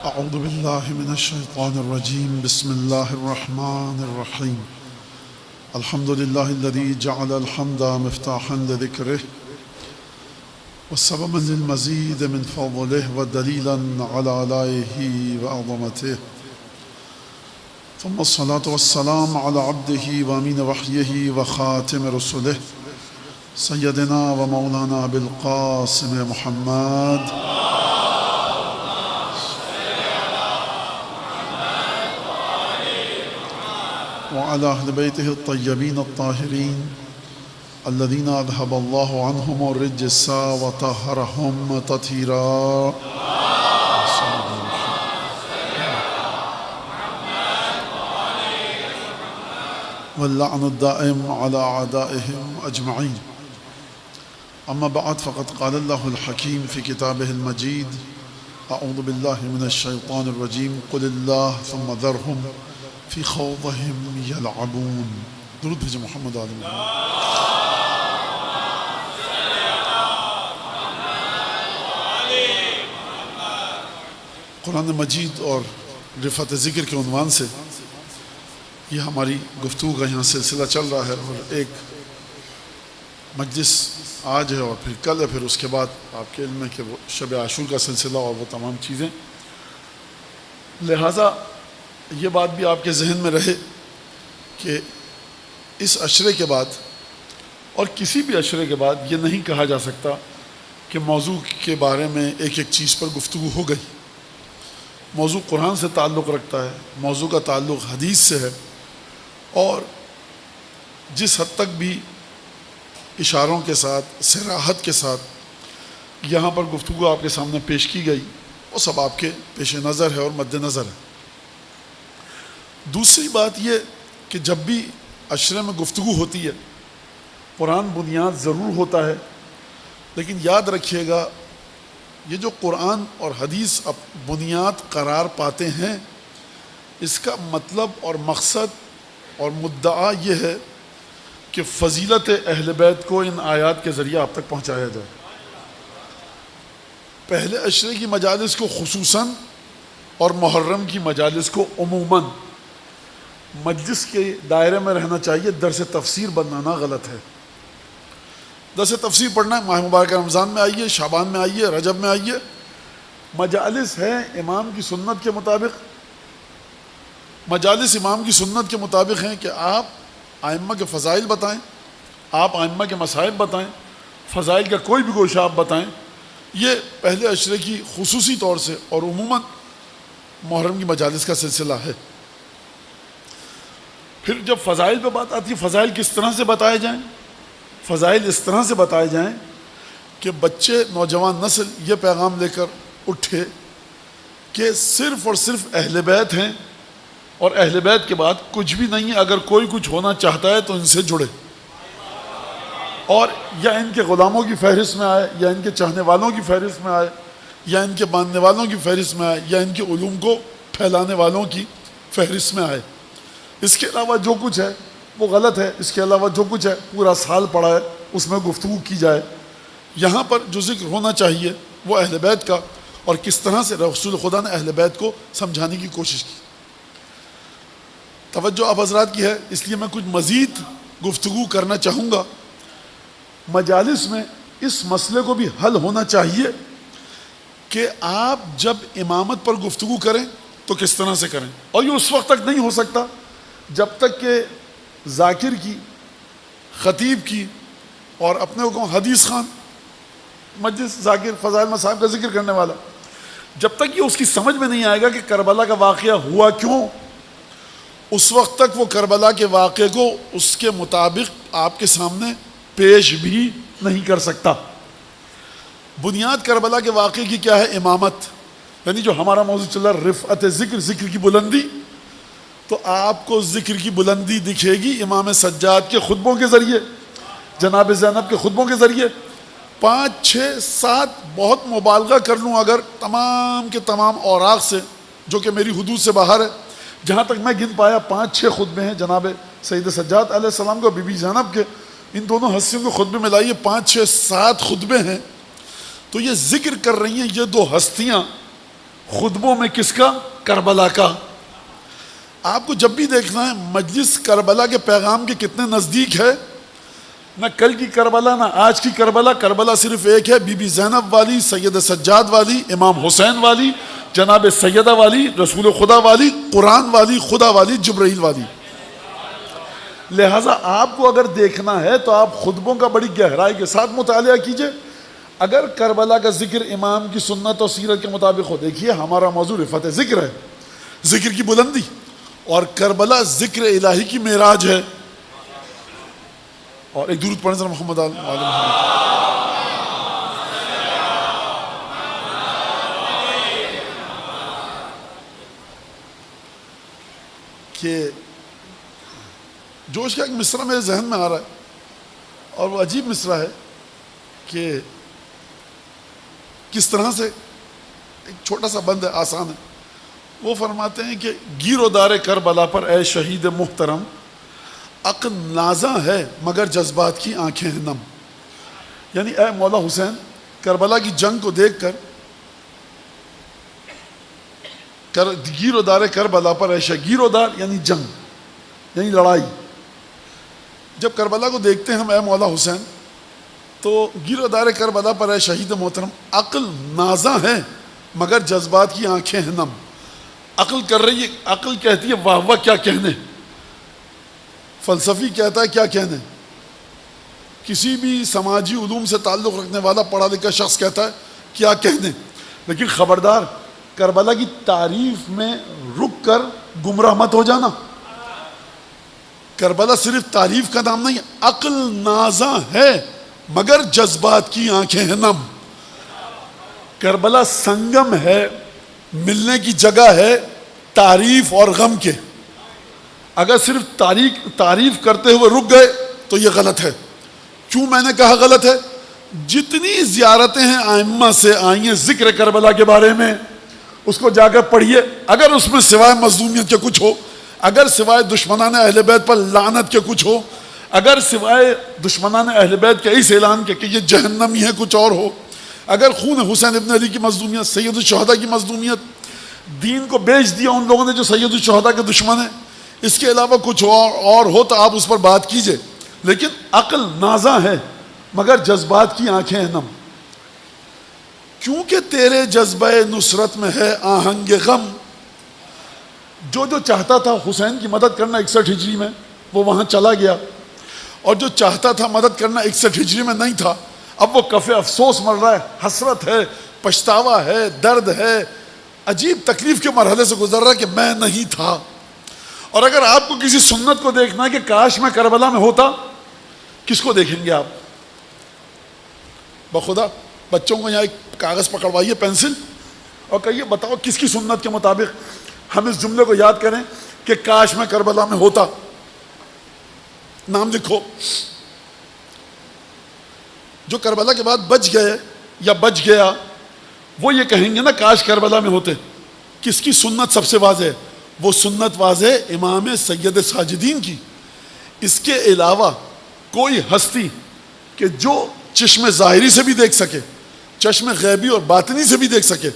أعوذ بالله من الشيطان الرجيم. بسم الله الرحمن الرحيم. الحمد لله الذي جعل الحمد مفتاحا لذكره وسببا للمزيد من فضله ودليلا على آلائه وعظمته، ثم الصلاة والسلام على عبده وأمين وحيه وخاتم رسله سيدنا ومولانا أبي القاسم محمد وعلى أهل بيته الطيبين الطاهرين الذين أذهب الله عنهم الرجس وطهرهم تطهيرا. واللعن الدائم على أعدائهم أجمعين. أما بعد، فقد قال الله الحكيم في كتابه المجيد: أعوذ بالله من الشيطان الرجيم. قل الله ثم ذرهم فی خوضهم یلعبون. درود بھیجے محمد علیہ محمد. قرآن مجید اور رفعت ذکر کے عنوان سے یہ ہماری گفتگو کا یہاں سلسلہ چل رہا ہے، اور ایک مجلس آج ہے اور پھر کل ہے، پھر اس کے بعد آپ کے علم ہے کہ وہ شب عاشور کا سلسلہ اور وہ تمام چیزیں. لہٰذا یہ بات بھی آپ کے ذہن میں رہے کہ اس عشرے کے بعد اور کسی بھی عشرے کے بعد یہ نہیں کہا جا سکتا کہ موضوع کے بارے میں ایک ایک چیز پر گفتگو ہو گئی. موضوع قرآن سے تعلق رکھتا ہے، موضوع کا تعلق حدیث سے ہے، اور جس حد تک بھی اشاروں کے ساتھ صراحت کے ساتھ یہاں پر گفتگو آپ کے سامنے پیش کی گئی وہ سب آپ کے پیش نظر ہے اور مد نظر ہے. دوسری بات یہ کہ جب بھی عشرے میں گفتگو ہوتی ہے قرآن بنیاد ضرور ہوتا ہے، لیکن یاد رکھیے گا یہ جو قرآن اور حدیث اب بنیاد قرار پاتے ہیں، اس کا مطلب اور مقصد اور مدعا یہ ہے کہ فضیلت اہل بیت کو ان آیات کے ذریعے آپ تک پہنچایا جائے. پہلے عشرے کی مجالس کو خصوصاً اور محرم کی مجالس کو عموماً مجلس کے دائرے میں رہنا چاہیے. درس تفسیر بنانا غلط ہے. درس تفسیر پڑھنا ہے، ماہ مبارک رمضان میں آئیے، شعبان میں آئیے، رجب میں آئیے. مجالس ہیں امام کی سنت کے مطابق، مجالس امام کی سنت کے مطابق ہیں کہ آپ ائمہ کے فضائل بتائیں، آپ ائمہ کے مصائب بتائیں، فضائل کا کوئی بھی گوشہ آپ بتائیں. یہ پہلے عشرے کی خصوصی طور سے اور عموماً محرم کی مجالس کا سلسلہ ہے. پھر جب فضائل پہ بات آتی ہے، فضائل کس طرح سے بتائے جائیں؟ فضائل اس طرح سے بتائے جائیں کہ بچے، نوجوان نسل یہ پیغام لے کر اٹھے کہ صرف اور صرف اہل بیت ہیں، اور اہل بیت کے بعد کچھ بھی نہیں ہے. اگر کوئی کچھ ہونا چاہتا ہے تو ان سے جڑے، اور یا ان کے غلاموں کی فہرست میں آئے، یا ان کے چاہنے والوں کی فہرست میں آئے، یا ان کے ماننے والوں کی فہرست میں آئے، یا ان کے علوم کو پھیلانے والوں کی فہرست میں آئے. اس کے علاوہ جو کچھ ہے وہ غلط ہے. اس کے علاوہ جو کچھ ہے پورا سال پڑا ہے، اس میں گفتگو کی جائے. یہاں پر جو ذکر ہونا چاہیے وہ اہل بیت کا، اور کس طرح سے رسول خدا نے اہل بیت کو سمجھانے کی کوشش کی. توجہ آپ حضرات کی ہے، اس لیے میں کچھ مزید گفتگو کرنا چاہوں گا. مجالس میں اس مسئلے کو بھی حل ہونا چاہیے کہ آپ جب امامت پر گفتگو کریں تو کس طرح سے کریں. اور یہ اس وقت تک نہیں ہو سکتا جب تک کہ ذاکر کی، خطیب کی اور اپنے کو حدیث خان، مجلس ذاکر، فضائل مصائب کا ذکر کرنے والا، جب تک یہ اس کی سمجھ میں نہیں آئے گا کہ کربلا کا واقعہ ہوا کیوں، اس وقت تک وہ کربلا کے واقعے کو اس کے مطابق آپ کے سامنے پیش بھی نہیں کر سکتا. بنیاد کربلا کے واقعے کی کیا ہے؟ امامت. یعنی جو ہمارا موضوع چل رہا ہے رفعت ذکر، ذکر کی بلندی، تو آپ کو ذکر کی بلندی دکھے گی امام سجاد کے خطبوں کے ذریعے، جناب زینب کے خطبوں کے ذریعے. 5 6 7 بہت مبالغہ کر لوں اگر تمام کے تمام اوراق سے، جو کہ میری حدود سے باہر ہے، جہاں تک میں گن پایا 5 6 خطبے ہیں جناب سید سجاد علیہ السلام کو، بی بی زینب کے. ان دونوں ہستیوں کے خطبے میں لائیے 5 6 7 خطبے ہیں. تو یہ ذکر کر رہی ہیں یہ دو ہستیاں خطبوں میں کس کا؟ کربلا کا. آپ کو جب بھی دیکھنا ہے مجلس کربلا کے پیغام کے کتنے نزدیک ہے. نہ کل کی کربلا نہ آج کی کربلا. کربلا صرف ایک ہے، بی بی زینب والی، سید سجاد والی، امام حسین والی، جناب سیدہ والی، رسول خدا والی، قرآن والی، خدا والی، جبرائیل والی. لہٰذا آپ کو اگر دیکھنا ہے تو آپ خطبوں کا بڑی گہرائی کے ساتھ مطالعہ کیجئے. اگر کربلا کا ذکر امام کی سنت اور سیرت کے مطابق ہو، دیکھیے ہمارا موضوع رفعت ذکر ہے، ذکر کی بلندی، اور کربلا ذکر الہی کی معراج ہے. اور ایک درود پڑھیں ذرا محمد آل محمد. کہ جوش کا ایک مصرع میرے ذہن میں آ رہا ہے، اور وہ عجیب مصرع ہے کہ کس طرح سے، ایک چھوٹا سا بند ہے، آسان ہے. وہ فرماتے ہیں کہ گیر و دار کربلا پر اے شہید محترم، عقل نازاں ہے مگر جذبات کی آنکھیں نم. یعنی اے مولا حسین، کربلا کی جنگ کو دیکھ کر گیر و دار کربلا پر اے شہید، گیر و دار یعنی جنگ، یعنی لڑائی. جب کربلا کو دیکھتے ہیں ہم اے مولا حسین، تو گیر و دار کربلا پر اے شہید محترم، عقل نازاں ہے مگر جذبات کی آنکھیں نم. عقل کر رہی ہے، عقل کہتی ہے واہ واہ کیا کہنے، فلسفی کہتا ہے کیا کہنے، کسی بھی سماجی علوم سے تعلق رکھنے والا پڑھا لکھا شخص کہتا ہے کیا کہنے. لیکن خبردار، کربلا کی تعریف میں رک کر گمراہ مت ہو جانا. کربلا صرف تعریف کا نام نہیں، عقل نازاں ہے مگر جذبات کی آنکھیں نم. کربلا سنگم ہے، ملنے کی جگہ ہے تعریف اور غم کے. اگر صرف تعریف کرتے ہوئے رک گئے تو یہ غلط ہے. کیوں میں نے کہا غلط ہے؟ جتنی زیارتیں ہیں ائمہ سے آئی ہیں ذکر کربلا کے بارے میں، اس کو جا کر پڑھیے. اگر اس میں سوائے مظلومیت کے کچھ ہو، اگر سوائے دشمنان اہل بیت پر لعنت کے کچھ ہو، اگر سوائے دشمنان اہل بیت کے اس اعلان کے کہ یہ جہنمی ہے کچھ اور ہو، اگر خون حسین ابن علی کی مظلومیت، سید الشہداء کی مظلومیت، دین کو بیچ دیا ان لوگوں نے جو سید الشہداء کے دشمن ہیں، اس کے علاوہ کچھ اور ہو تو آپ اس پر بات کیجئے. لیکن عقل نازاں ہے مگر جذبات کی آنکھیں نم. کیونکہ تیرے جذبہ نصرت میں ہے آہنگ غم. جو چاہتا تھا حسین کی مدد کرنا 61 ہجری میں، وہ وہاں چلا گیا، اور جو چاہتا تھا مدد کرنا 61 ہجری میں نہیں تھا، اب وہ کف افسوس مر رہا ہے، حسرت ہے، پچھتاوا ہے، درد ہے، عجیب تکلیف کے مرحلے سے گزر رہا ہے کہ میں نہیں تھا. اور اگر آپ کو کسی سنت کو دیکھنا ہے کہ کاش میں کربلا میں ہوتا، کس کو دیکھیں گے آپ؟ بخدا بچوں کو یہاں ایک کاغذ پکڑوائیے، پینسل، اور کہیے بتاؤ کس کی سنت کے مطابق ہم اس جملے کو یاد کریں کہ کاش میں کربلا میں ہوتا. نام لکھو. جو کربلا کے بعد بچ گئے یا بچ گیا، وہ یہ کہیں گے نا کاش کربلا میں ہوتے. کس کی سنت سب سے واضح ہے؟ وہ سنت واضح امام سید ساجدین کی. اس کے علاوہ کوئی ہستی کہ جو چشم ظاہری سے بھی دیکھ سکے، چشم غیبی اور باطنی سے بھی دیکھ سکے،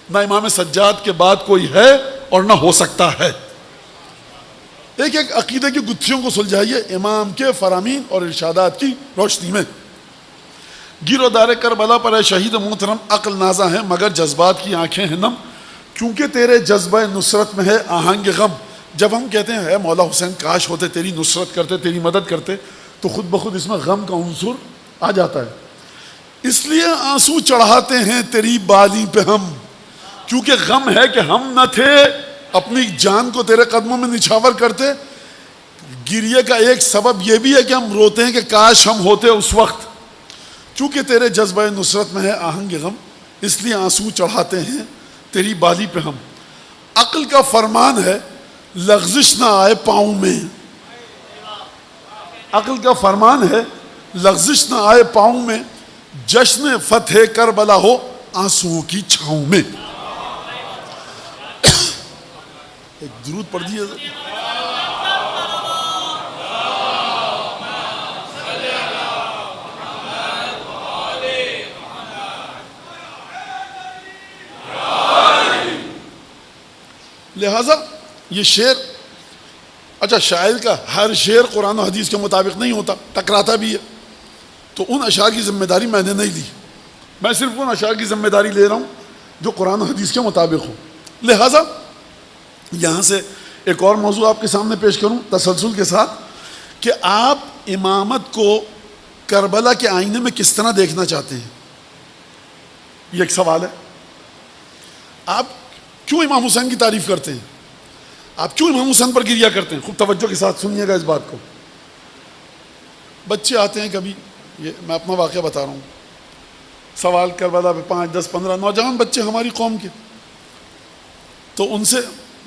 نہ امام سجاد کے بعد کوئی ہے اور نہ ہو سکتا ہے. ایک ایک عقیدے کی گتھیوں کو سلجھائیے امام کے فرامین اور ارشادات کی روشنی میں. گیر و دار کربلا پر اے شہید محترم، عقل نازاں ہے مگر جذبات کی آنکھیں ہیں نم. کیونکہ تیرے جذبہ نصرت میں ہے آہنگ غم. جب ہم کہتے ہیں اے مولا حسین کاش ہوتے، تیری نصرت کرتے، تیری مدد کرتے، تو خود بخود اس میں غم کا عنصر آ جاتا ہے. اس لیے آنسو چڑھاتے ہیں تیری بالی پہ ہم، کیونکہ غم ہے کہ ہم نہ تھے، اپنی جان کو تیرے قدموں میں نچھاور کرتے. گریے کا ایک سبب یہ بھی ہے کہ ہم روتے ہیں کہ کاش ہم ہوتے اس وقت. چونکہ تیرے جذبہ نصرت میں ہے آہنگ غم، اس لیے آنسو چڑھاتے ہیں تیری بالی پہ ہم. عقل کا فرمان ہے لغزش نہ آئے پاؤں میں. عقل کا فرمان ہے لغزش نہ آئے پاؤں میں، جشن فتح کربلا ہو آنسوؤں کی چھاؤں میں. ایک درود پڑھ دیجیے. لہٰذا یہ شعر، اچھا شاعر کا ہر شعر قرآن و حدیث کے مطابق نہیں ہوتا، ٹکراتا بھی ہے، تو ان اشعار کی ذمہ داری میں نے نہیں لی، میں صرف ان اشعار کی ذمہ داری لے رہا ہوں جو قرآن و حدیث کے مطابق ہو۔ لہٰذا یہاں سے ایک اور موضوع آپ کے سامنے پیش کروں تسلسل کے ساتھ، کہ آپ امامت کو کربلا کے آئینے میں کس طرح دیکھنا چاہتے ہیں، یہ ایک سوال ہے۔ آپ کیوں امام حسین کی تعریف کرتے ہیں، آپ کیوں امام حسین پر گریہ کرتے ہیں؟ خوب توجہ کے ساتھ سنیے گا اس بات کو۔ بچے آتے ہیں کبھی، یہ میں اپنا واقعہ بتا رہا ہوں، سوال کربلا پہ 5 10 15 نوجوان بچے ہماری قوم کے، تو ان سے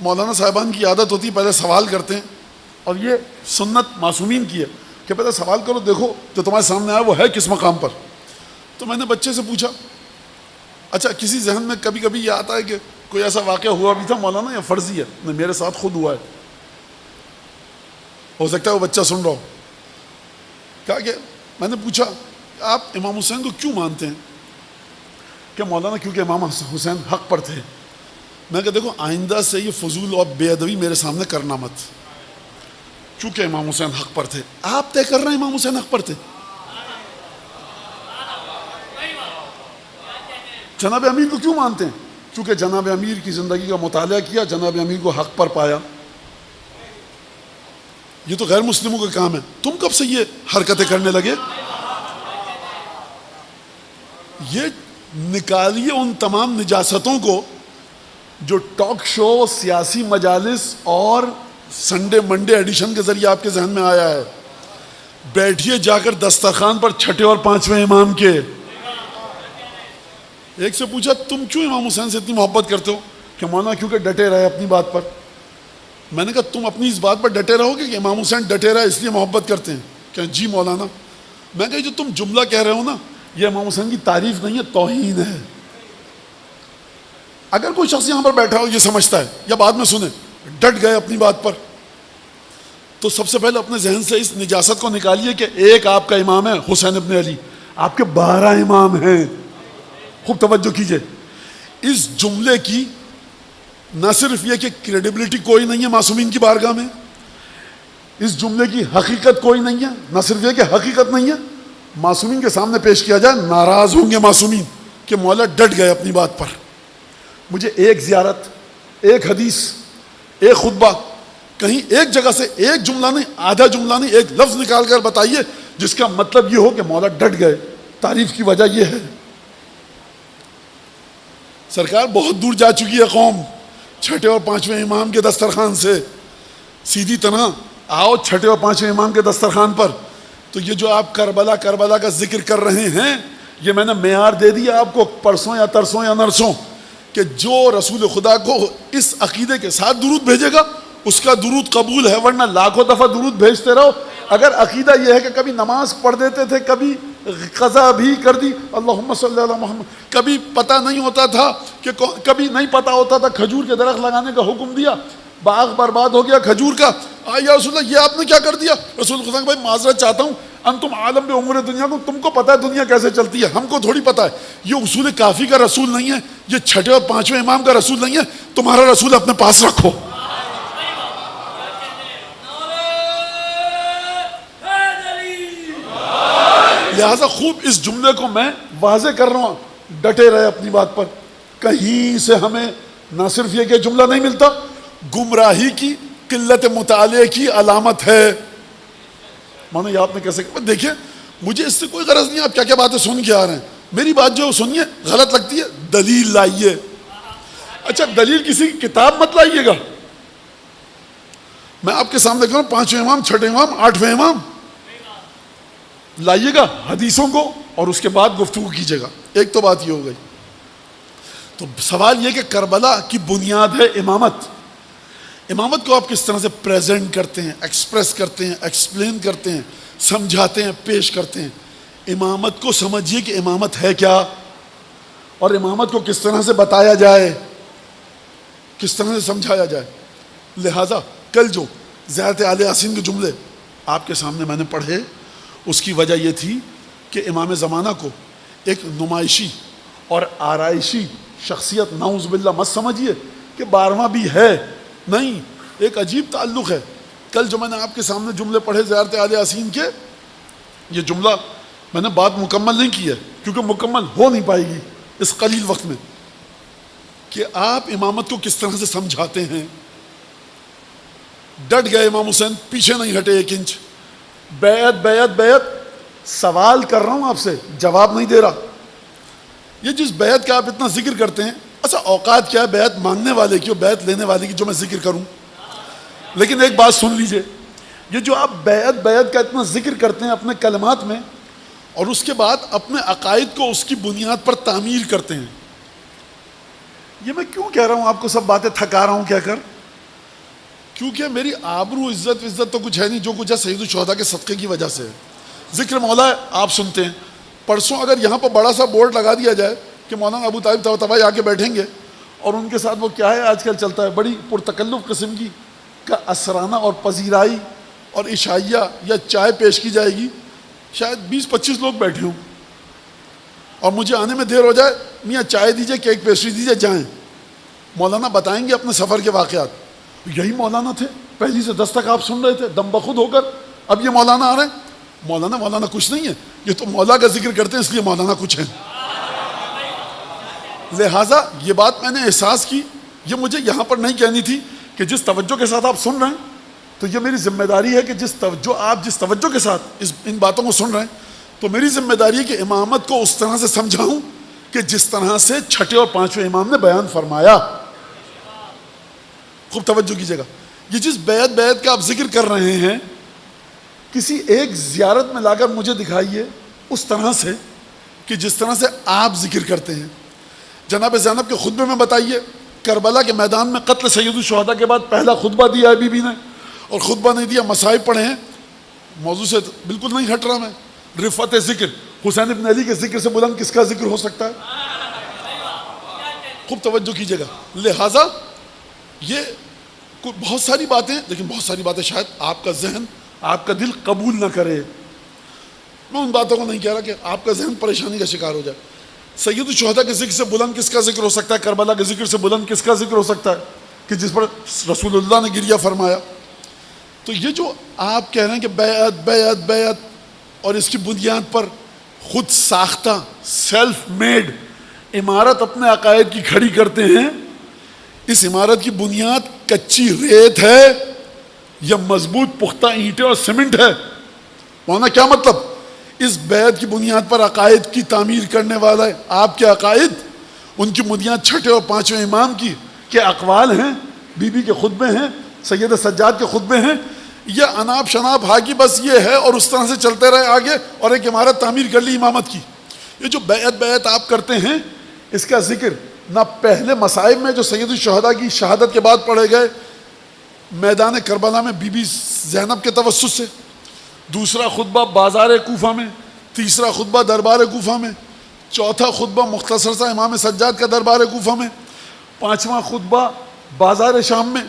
مولانا صاحبان کی عادت ہوتی ہے پہلے سوال کرتے ہیں، اور یہ سنت معصومین کی ہے کہ پہلے سوال کرو، دیکھو جو تمہارے سامنے آیا وہ ہے کس مقام پر۔ تو میں نے بچے سے پوچھا، اچھا کسی ذہن میں کبھی کبھی یہ آتا ہے کہ کوئی ایسا واقعہ ہوا بھی تھا مولانا، یا فرضی ہے؟ نہیں، میرے ساتھ خود ہوا ہے، ہو سکتا ہے وہ بچہ سن رہا ہو۔ کہا کہ میں نے پوچھا آپ امام حسین کو کیوں مانتے ہیں؟ کہ مولانا کیونکہ امام حسین حق پر تھے۔ میں کہا دیکھو آئندہ سے یہ فضول اور بے ادبی میرے سامنے کرنا مت، چونکہ امام حسین حق پر تھے۔ آپ طے کر رہے ہیں امام حسین حق پر تھے؟ جناب امیر کو کیوں مانتے ہیں؟ چونکہ جناب امیر کی زندگی کا مطالعہ کیا، جناب امیر کو حق پر پایا۔ یہ تو غیر مسلموں کا کام ہے، تم کب سے یہ حرکتیں کرنے لگے؟ یہ نکالیے ان تمام نجاستوں کو جو ٹاک شو، سیاسی مجالس اور سنڈے منڈے ایڈیشن کے ذریعے آپ کے ذہن میں آیا ہے۔ بیٹھیے جا کر دسترخوان پر چھٹے اور پانچویں امام کے۔ ایک سے پوچھا تم کیوں امام حسین سے اتنی محبت کرتے ہو؟ کہ مولانا کیونکہ ڈٹے رہے اپنی بات پر۔ میں نے کہا تم اپنی اس بات پر ڈٹے رہو گے کہ امام حسین ڈٹے رہے اس لیے محبت کرتے ہیں؟ کہ جی مولانا۔ میں کہا جو تم جملہ کہہ رہے ہو نا، یہ امام حسین کی تعریف نہیں ہے، توہین ہے۔ اگر کوئی شخص یہاں پر بیٹھا ہو یہ سمجھتا ہے، یا بعد میں سنے ڈٹ گئے اپنی بات پر، تو سب سے پہلے اپنے ذہن سے اس نجاست کو نکالیے کہ ایک آپ کا امام ہے حسین ابن علی، آپ کے 12 امام ہیں۔ خوب توجہ کیجئے، اس جملے کی نہ صرف یہ کہ کریڈیبلٹی کوئی نہیں ہے معصومین کی بارگاہ میں، اس جملے کی حقیقت کوئی نہیں ہے، نہ صرف یہ کہ حقیقت نہیں ہے، معصومین کے سامنے پیش کیا جائے ناراض ہوں گے معصومین کہ مولا ڈٹ گئے اپنی بات پر۔ مجھے ایک زیارت، ایک حدیث، ایک خطبہ، کہیں ایک جگہ سے ایک جملہ نہیں، آدھا جملہ نہیں، ایک لفظ نکال کر بتائیے جس کا مطلب یہ ہو کہ مولا ڈٹ گئے۔ تعریف کی وجہ یہ ہے سرکار بہت دور جا چکی ہے قوم چھٹے اور پانچویں امام کے دسترخوان سے، سیدھی طرح آؤ چھٹے اور پانچویں امام کے دسترخوان پر۔ تو یہ جو آپ کربلا کا ذکر کر رہے ہیں، یہ میں نے معیار دے دیا آپ کو پرسوں یا ترسوں یا نرسوں، کہ جو رسول خدا کو اس عقیدے کے ساتھ درود بھیجے گا اس کا درود قبول ہے، ورنہ لاکھوں دفعہ درود بھیجتے رہو۔ اگر عقیدہ یہ ہے کہ کبھی نماز پڑھ دیتے تھے، کبھی قضا بھی کر دی، اللہم صلی اللہ علیہ محمد، کبھی پتہ نہیں ہوتا تھا کہ کبھی نہیں پتہ ہوتا تھا کھجور کے درخت لگانے کا حکم دیا، باغ برباد ہو گیا کھجور کا، یا رسول اللہ یہ آپ نے کیا کر دیا؟ رسول خدا کہ بھائی معذرت چاہتا ہوں، انتم عالم بے امور دنیا کو، تم کو پتہ ہے دنیا کیسے چلتی ہے، ہم کو تھوڑی پتہ ہے۔ یہ اصول کافی کا رسول نہیں ہے، یہ چھٹے اور پانچویں امام کا رسول نہیں ہے، تمہارا رسول اپنے پاس رکھو۔ لہذا خوب اس جملے کو میں واضح کر رہا ہوں، ڈٹے رہے اپنی بات پر۔ کہیں سے ہمیں نہ صرف یہ کہ جملہ نہیں ملتا، گمراہی کی، قلت مطالعے کی علامت ہے۔ مانو یہ آپ نے کیسے کہ دیکھیں مجھے اس سے کوئی غرض نہیں، آپ کیا کیا باتیں سن کے آ رہے ہیں، میری بات جو سنیے غلط لگتی ہے دلیل لائیے۔ اچھا دلیل کسی کی کتاب مت لائیے گا، میں آپ کے سامنے کہوں پانچویں امام، چھٹے امام، آٹھویں امام لائیے گا حدیثوں کو، اور اس کے بعد گفتگو کیجیے گا۔ ایک تو بات یہ ہو گئی۔ تو سوال یہ کہ کربلا کی بنیاد ہے امامت۔ امامت کو آپ کس طرح سے پریزنٹ کرتے ہیں، ایکسپریس کرتے ہیں، ایکسپلین کرتے ہیں، سمجھاتے ہیں، پیش کرتے ہیں۔ امامت کو سمجھیے کہ امامت ہے کیا، اور امامت کو کس طرح سے بتایا جائے، کس طرح سے سمجھایا جائے۔ لہٰذا کل جو زیارت آل یاسین کے جملے آپ کے سامنے میں نے پڑھے، اس کی وجہ یہ تھی کہ امام زمانہ کو ایک نمائشی اور آرائشی شخصیت نعوذ باللہ مت سمجھیے کہ 12واں بھی ہے نہیں، ایک عجیب تعلق ہے. کل جو میں نے آپ کے سامنے جملے پڑھے زیارت آل یاسین کے، یہ جملہ میں نے بات مکمل نہیں کی ہے کیونکہ مکمل ہو نہیں پائے گی اس قلیل وقت میں، کہ آپ امامت کو کس طرح سے سمجھاتے ہیں. ڈٹ گئے امام حسین، پیچھے نہیں ہٹے ایک انچ. بیعت بیعت بیعت، سوال کر رہا ہوں آپ سے، جواب نہیں دے رہا. یہ جس بیعت کا آپ اتنا ذکر کرتے ہیں، اچھا اوقات کیا ہے بیعت مانگنے والے کی اور بیعت لینے والے کی جو میں ذکر کروں، لیکن ایک بات سن لیجئے، یہ جو آپ بیعت بیعت کا اتنا ذکر کرتے ہیں اپنے کلمات میں، اور اس کے بعد اپنے عقائد کو اس کی بنیاد پر تعمیر کرتے ہیں، یہ میں کیوں کہہ رہا ہوں آپ کو سب باتیں تھکا رہا ہوں کہہ کر؟ کیونکہ میری آبرو عزت تو کچھ ہے نہیں، جو کچھ ہے سید الشہداء کے صدقے کی وجہ سے ہے. ذکر مولا ہے آپ سنتے ہیں. پرسوں اگر یہاں پر بڑا سا بورڈ لگا دیا جائے کہ مولانا ابو طالب طباطبائی آ کے بیٹھیں گے، اور ان کے ساتھ وہ کیا ہے آج کل چلتا ہے، بڑی پرتکلف قسم کی کا اسرانہ اور پذیرائی اور عشائیہ یا چائے پیش کی جائے گی، شاید 20-25 لوگ بیٹھے ہوں، اور مجھے آنے میں دیر ہو جائے، میاں چائے دیجئے، کیک پیسٹری دیجئے، جائیں. مولانا بتائیں گے اپنے سفر کے واقعات. یہی مولانا تھے، پہلی سے 10 تک آپ سن رہے تھے دم بخود ہو کر، اب یہ مولانا آ رہے ہیں. مولانا کچھ نہیں ہے، یہ تو مولا کا ذکر کرتے ہیں اس لیے مولانا کچھ ہیں. لہٰذا یہ بات میں نے احساس کی، یہ مجھے یہاں پر نہیں کہنی تھی کہ جس توجہ کے ساتھ آپ سن رہے ہیں، تو یہ میری ذمہ داری ہے کہ جس توجہ کے ساتھ ان باتوں کو سن رہے ہیں، تو میری ذمہ داری ہے کہ امامت کو اس طرح سے سمجھاؤں کہ جس طرح سے چھٹے اور پانچویں امام نے بیان فرمایا. خوب توجہ کیجیے گا. یہ جس بیعت کا آپ ذکر کر رہے ہیں، کسی ایک زیارت میں لا کر مجھے دکھائیے اس طرح سے کہ جس طرح سے آپ ذکر کرتے ہیں. جناب زینب کے خطبے میں بتائیے، کربلا کے میدان میں قتل سید الشہداء کے بعد پہلا خطبہ دیا ہے بی بی نے، اور خطبہ نہیں دیا، مصائب پڑھے ہیں. موضوع سے بالکل نہیں ہٹ رہا میں. رفعت ذکر، حسین ابن علی کے ذکر سے بلند کس کا ذکر ہو سکتا ہے؟ خوب توجہ کیجیے گا. لہٰذا یہ بہت ساری باتیں، لیکن بہت ساری باتیں شاید آپ کا ذہن، آپ کا دل قبول نہ کرے. میں ان باتوں کو نہیں کہہ رہا کہ آپ کا ذہن پریشانی کا شکار ہو جائے. سید الشہداء کے ذکر سے بلند کس کا ذکر ہو سکتا ہے؟ کربلا کے ذکر سے بلند کس کا ذکر ہو سکتا ہے کہ جس پر رسول اللہ نے گریہ فرمایا؟ تو یہ جو آپ کہہ رہے ہیں کہ بیعت بیعت بیعت، اور اس کی بنیاد پر خود ساختہ سیلف میڈ عمارت اپنے عقائد کی کھڑی کرتے ہیں، اس عمارت کی بنیاد کچی ریت ہے یا مضبوط پختہ اینٹیں اور سیمنٹ ہے؟ وہاں کیا مطلب؟ اس بیعت کی بنیاد پر عقائد کی تعمیر کرنے والا ہے. آپ کے عقائد، ان کی بنیاد چھٹے اور پانچویں امام کی کے اقوال ہیں، بی بی کے خطبے ہیں، سید سجاد کے خطبے ہیں، یا اناپ شناپ ہاکی بس یہ ہے اور اس طرح سے چلتے رہے آگے اور ایک عمارت تعمیر کر لی امامت کی؟ یہ جو بیعت آپ کرتے ہیں، اس کا ذکر نہ پہلے مصائب میں جو سید الشہداء کی شہادت کے بعد پڑھے گئے میدان کربلا میں بی بی زینب کے توسط سے، دوسرا خطبہ بازار کوفہ میں، تیسرا خطبہ دربار کوفہ میں، چوتھا خطبہ مختصر سا امام سجاد کا دربار کوفہ میں، پانچواں خطبہ بازار شام میں،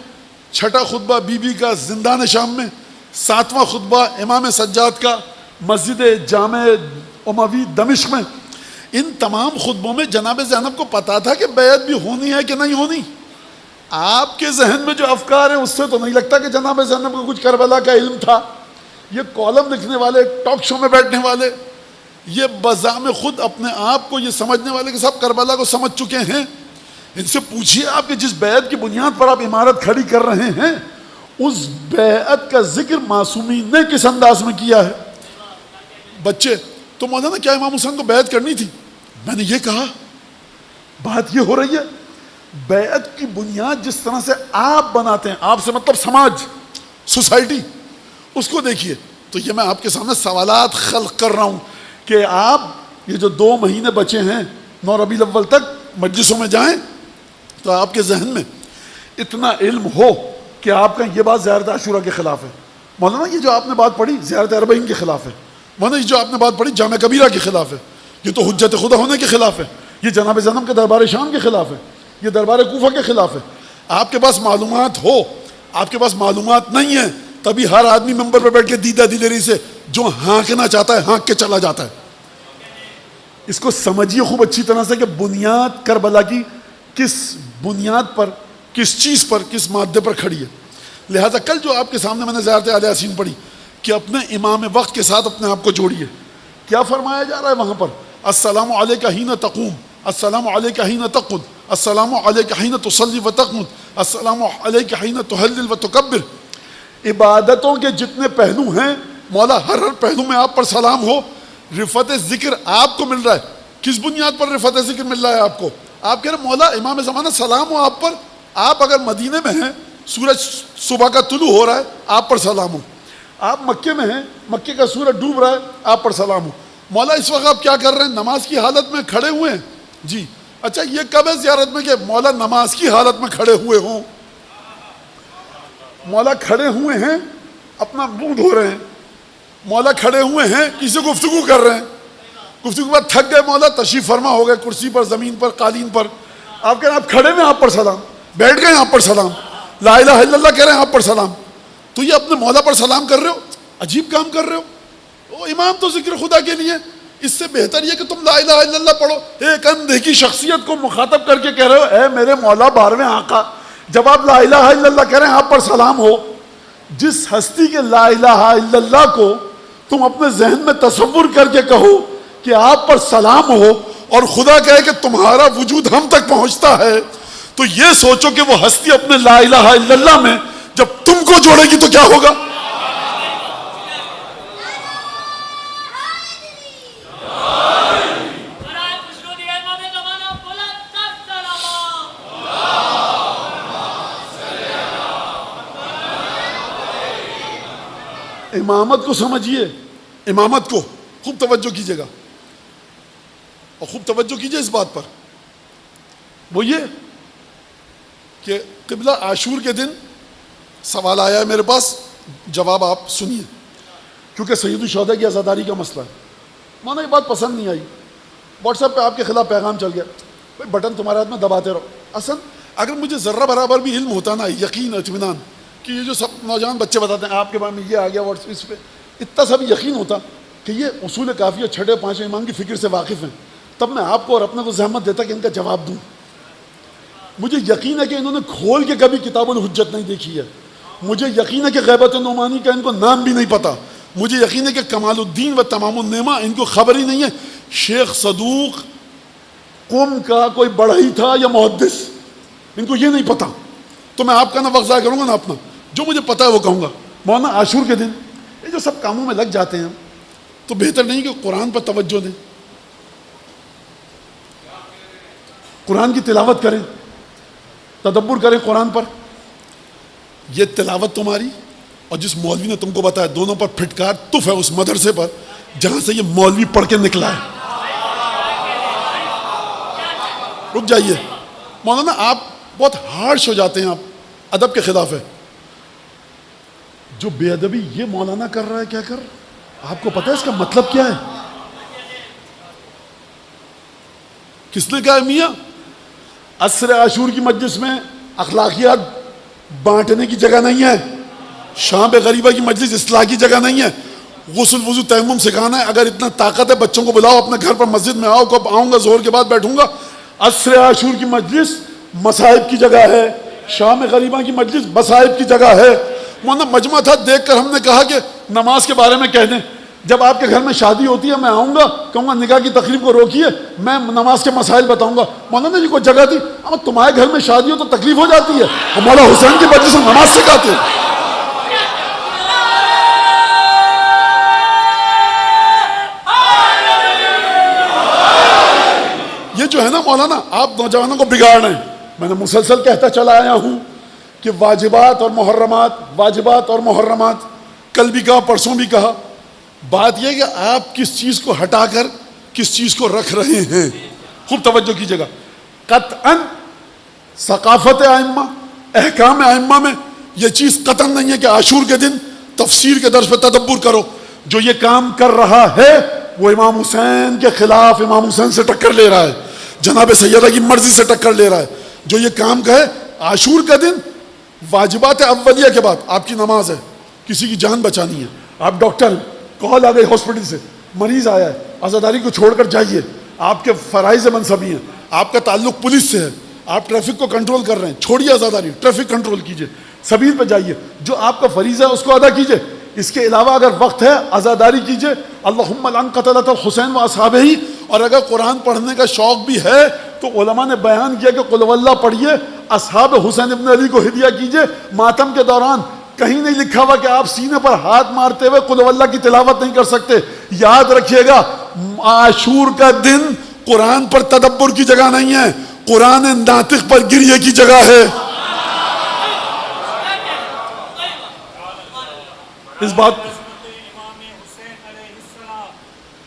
چھٹا خطبہ بی بی کا زندان شام میں، ساتواں خطبہ امام سجاد کا مسجد جامع اموی دمشق میں. ان تمام خطبوں میں جناب زینب کو پتا تھا کہ بیعت بھی ہونی ہے کہ نہیں ہونی. آپ کے ذہن میں جو افکار ہیں اس سے تو نہیں لگتا کہ جناب زینب کو کچھ کربلا کا علم تھا. یہ کالم لکھنے والے، ٹاک شو میں بیٹھنے والے، یہ بزعم خود اپنے آپ کو یہ سمجھنے والے کہ سب کربلا کو سمجھ چکے ہیں. ان سے پوچھیے آپ کہ جس بیعت کی بنیاد پر آپ عمارت کھڑی کر رہے ہیں، اس بیعت کا ذکر معصومین نے کس انداز میں کیا ہے؟ بچے تو مولانا کیا امام حسین کو بیعت کرنی تھی؟ میں نے یہ کہا، بات یہ ہو رہی ہے بیعت کی بنیاد جس طرح سے آپ بناتے ہیں، آپ سے مطلب سماج، سوسائٹی، اس کو دیکھیے. تو یہ میں آپ کے سامنے سوالات خلق کر رہا ہوں کہ آپ یہ جو 2 مہینے بچے ہیں 9 ربیع الاول تک مجلسوں میں جائیں تو آپ کے ذہن میں اتنا علم ہو کہ آپ کا یہ بات زیارت عاشورہ کے خلاف ہے، مولانا یہ جو آپ نے بات پڑھی زیارت اربعین کے خلاف ہے، مولانا یہ جو آپ نے بات پڑھی جامع کبیرہ کے خلاف ہے، یہ تو حجت خدا ہونے کے خلاف ہے، یہ جناب زینب کے دربار شام کے خلاف ہے، یہ دربار کوفہ کے خلاف ہے. آپ کے پاس معلومات ہو، آپ کے پاس معلومات نہیں ہے، تبھی ہر آدمی ممبر پہ بیٹھ کے دیدہ دلری سے جو ہانکنا چاہتا ہے ہانک کے چلا جاتا ہے. اس کو سمجھیے خوب اچھی طرح سے کہ بنیاد کربلا کی کس بنیاد پر کس چیز پر, کس مادے پر کھڑی ہے. لہذا کل جو آپ کے سامنے میں نے زیارت اہل یاسین پڑھی کہ اپنے امام وقت کے ساتھ اپنے آپ کو جوڑیے. کیا فرمایا جا رہا ہے وہاں پر؟ السلام علیک حین تقوم، السلام علیک حین تقعد، السلام علیک حین تصلی و تقنت، السلام علیک حین تہلل و تکبر. عبادتوں کے جتنے پہلو ہیں مولا ہر پہلو میں آپ پر سلام ہو. رفعت ذکر آپ کو مل رہا ہے. کس بنیاد پر رفعت ذکر مل رہا ہے آپ کو؟ آپ کہہ رہے مولا امام زمانہ سلام ہو آپ پر. آپ اگر مدینے میں ہیں، سورج صبح کا طلوع ہو رہا ہے، آپ پر سلام ہو. آپ مکے میں ہیں، مکے کا سورج ڈوب رہا ہے، آپ پر سلام ہو. مولا اس وقت آپ کیا کر رہے ہیں؟ نماز کی حالت میں کھڑے ہوئے ہیں. جی اچھا، یہ کب ہے زیارت میں کہ مولا نماز کی حالت میں کھڑے ہوئے ہوں؟ مولا کھڑے ہوئے ہیں، اپنا منہ دھو رہے ہیں. مولا کھڑے ہوئے ہیں، کسی گفتگو کر رہے ہیں. گفتگو کے بعد تھک گئے، مولا تشریف فرما ہو گئے کرسی پر، زمین پر، قالین پر. آپ کہہ رہے ہیں آپ کھڑے میں آپ پر سلام، بیٹھ گئے آپ پر سلام، لا الہ الا اللہ کہہ رہے ہیں آپ پر سلام. تو یہ اپنے مولا پر سلام کر رہے ہو، عجیب کام کر رہے ہو. او امام تو ذکر خدا کے لیے، اس سے بہتر یہ کہ تم لا الہ الا اللہ پڑھو. ایک اندھے کی شخصیت کو مخاطب کر کے کہہ رہے ہو اے میرے مولا 12ویں آقا. جب آپ لا الہ الا اللہ کہہ رہے ہیں آپ پر سلام ہو، جس ہستی کے لا الہ الا اللہ کو تم اپنے ذہن میں تصور کر کے کہو کہ آپ پر سلام ہو، اور خدا کہے کہ تمہارا وجود ہم تک پہنچتا ہے، تو یہ سوچو کہ وہ ہستی اپنے لا الہ الا اللہ میں جب تم کو جوڑے گی تو کیا ہوگا. امامت کو سمجھیے، امامت کو خوب توجہ کیجیے گا، اور خوب توجہ کیجیے اس بات پر. وہ یہ کہ قبلہ عاشور کے دن سوال آیا ہے میرے پاس، جواب آپ سنیے، کیونکہ سید الشہداء کی عزاداری کا مسئلہ ہے. مانا یہ بات پسند نہیں آئی، واٹس ایپ پہ آپ کے خلاف پیغام چل گیا، بھائی بٹن تمہارے ہاتھ میں دباتے رہو. اصل اگر مجھے ذرہ برابر بھی علم ہوتا نا، یقین اطمینان کہ یہ جو سب نوجوان بچے بتاتے ہیں آپ کے بارے میں یہ آ گیا واٹس اس پہ، اتنا سب یقین ہوتا کہ یہ اصول کافیہ چھٹے پانچویں امام کی فکر سے واقف ہیں، تب میں آپ کو اور اپنے کو زحمت دیتا کہ ان کا جواب دوں. مجھے یقین ہے کہ انہوں نے کھول کے کبھی کتاب الحجت نہیں دیکھی ہے. مجھے یقین ہے کہ غیبت نعمانی کا ان کو نام بھی نہیں پتا. مجھے یقین ہے کہ کمال الدین و تمام النعمہ ان کو خبر ہی نہیں ہے. شیخ صدوق قوم کا کوئی بڑھئی تھا یا محدث، ان کو یہ نہیں پتا. تو میں آپ کا نہ وقت ضائع کروں گا نہ اپنا، جو مجھے پتا ہے وہ کہوں گا. مولانا عاشور کے دن یہ جو سب کاموں میں لگ جاتے ہیں، تو بہتر نہیں کہ قرآن پر توجہ دیں، قرآن کی تلاوت کریں، تدبر کریں قرآن پر. یہ تلاوت تمہاری اور جس مولوی نے تم کو بتایا، دونوں پر پھٹکار تف ہے اس مدرسے پر جہاں سے یہ مولوی پڑھ کے نکلا ہے. رک جائیے مولانا، آپ بہت ہارش ہو جاتے ہیں، آپ ادب کے خلاف ہے. جو بے ادبی یہ مولانا کر رہا ہے، کیا کر، آپ کو پتہ ہے اس کا مطلب کیا ہے؟ کس نے کہا میاں عصر عاشور کی مجلس میں اخلاقیات بانٹنے کی جگہ نہیں ہے، شام غریبہ کی مجلس اصلاح کی جگہ نہیں ہے، غسل وضو تیمم سکھانا ہے. اگر اتنا طاقت ہے بچوں کو بلاؤ اپنے گھر پر، مسجد میں آؤ، کب آؤں گا ظہر کے بعد بیٹھوں گا. عصر عاشور کی مجلس مصائب کی جگہ ہے، شام غریبہ کی مجلس مصائب کی جگہ ہے. مولانا مجمع تھا، دیکھ کر ہم نے کہا کہ نماز کے بارے میں کہہ دیں. جب آپ کے گھر میں شادی ہوتی ہے میں آؤں گا، کہوں گا نکاح کی تقریب کو روکیے، میں نماز کے مسائل بتاؤں گا. مولانا جی کوئی جگہ تھی، اما تمہارے گھر میں شادی ہو تو تکلیف ہو جاتی ہے، ہمارا حسین کی مجلس میں نماز سکھاتے ہیں. یہ جو ہے نا مولانا، آپ نوجوانوں کو بگاڑ رہے ہیں. میں نے مسلسل کہتا چلا آیا ہوں کہ واجبات اور محرمات، واجبات اور محرمات، کل بھی کہا پرسوں بھی کہا. بات یہ کہ آپ کس چیز کو ہٹا کر کس چیز کو رکھ رہے ہیں. خوب توجہ کیجیے گا. قطعاً ثقافت ائمہ، احکام ائمہ میں یہ چیز قطعاً نہیں ہے کہ عاشور کے دن تفسیر کے درس پہ تدبر کرو. جو یہ کام کر رہا ہے وہ امام حسین کے خلاف امام حسین سے ٹکر لے رہا ہے، جناب سیدہ کی مرضی سے ٹکر لے رہا ہے. جو یہ کام کہے عاشور کا دن واجبات اولیہ کے بعد آپ کی نماز ہے، کسی کی جان بچانی ہے، آپ ڈاکٹر ہیں، کال آ گئی ہاسپٹل سے، مریض آیا ہے، عزاداری کو چھوڑ کر جائیے، آپ کے فرائض منصبی ہیں، آپ کا تعلق پولیس سے ہے، آپ ٹریفک کو کنٹرول کر رہے ہیں، چھوڑیے عزاداری، ٹریفک کنٹرول کیجئے، سبیل پہ جائیے، جو آپ کا فریضہ ہے اس کو ادا کیجئے. اس کے علاوہ اگر وقت ہے عزاداری کیجئے. اللہم لعن قتلۃ الحسین و اصحابہ. اور اگر قرآن پڑھنے کا شوق بھی ہے تو علماء نے بیان کیا کہ قل ہو اللہ پڑھیے، اصحاب حسین ابن علی کو ہدیہ کیجئے. ماتم کے دوران کہیں نہیں لکھا ہوا کہ آپ سینے پر ہاتھ مارتے ہوئے قل ہو اللہ کی تلاوت نہیں کر سکتے. یاد رکھیے گا، عاشور کا دن قرآن پر تدبر کی جگہ نہیں ہے، قرآن ناطق پر گریے کی جگہ ہے. اس بات امام حسین علیہ السلام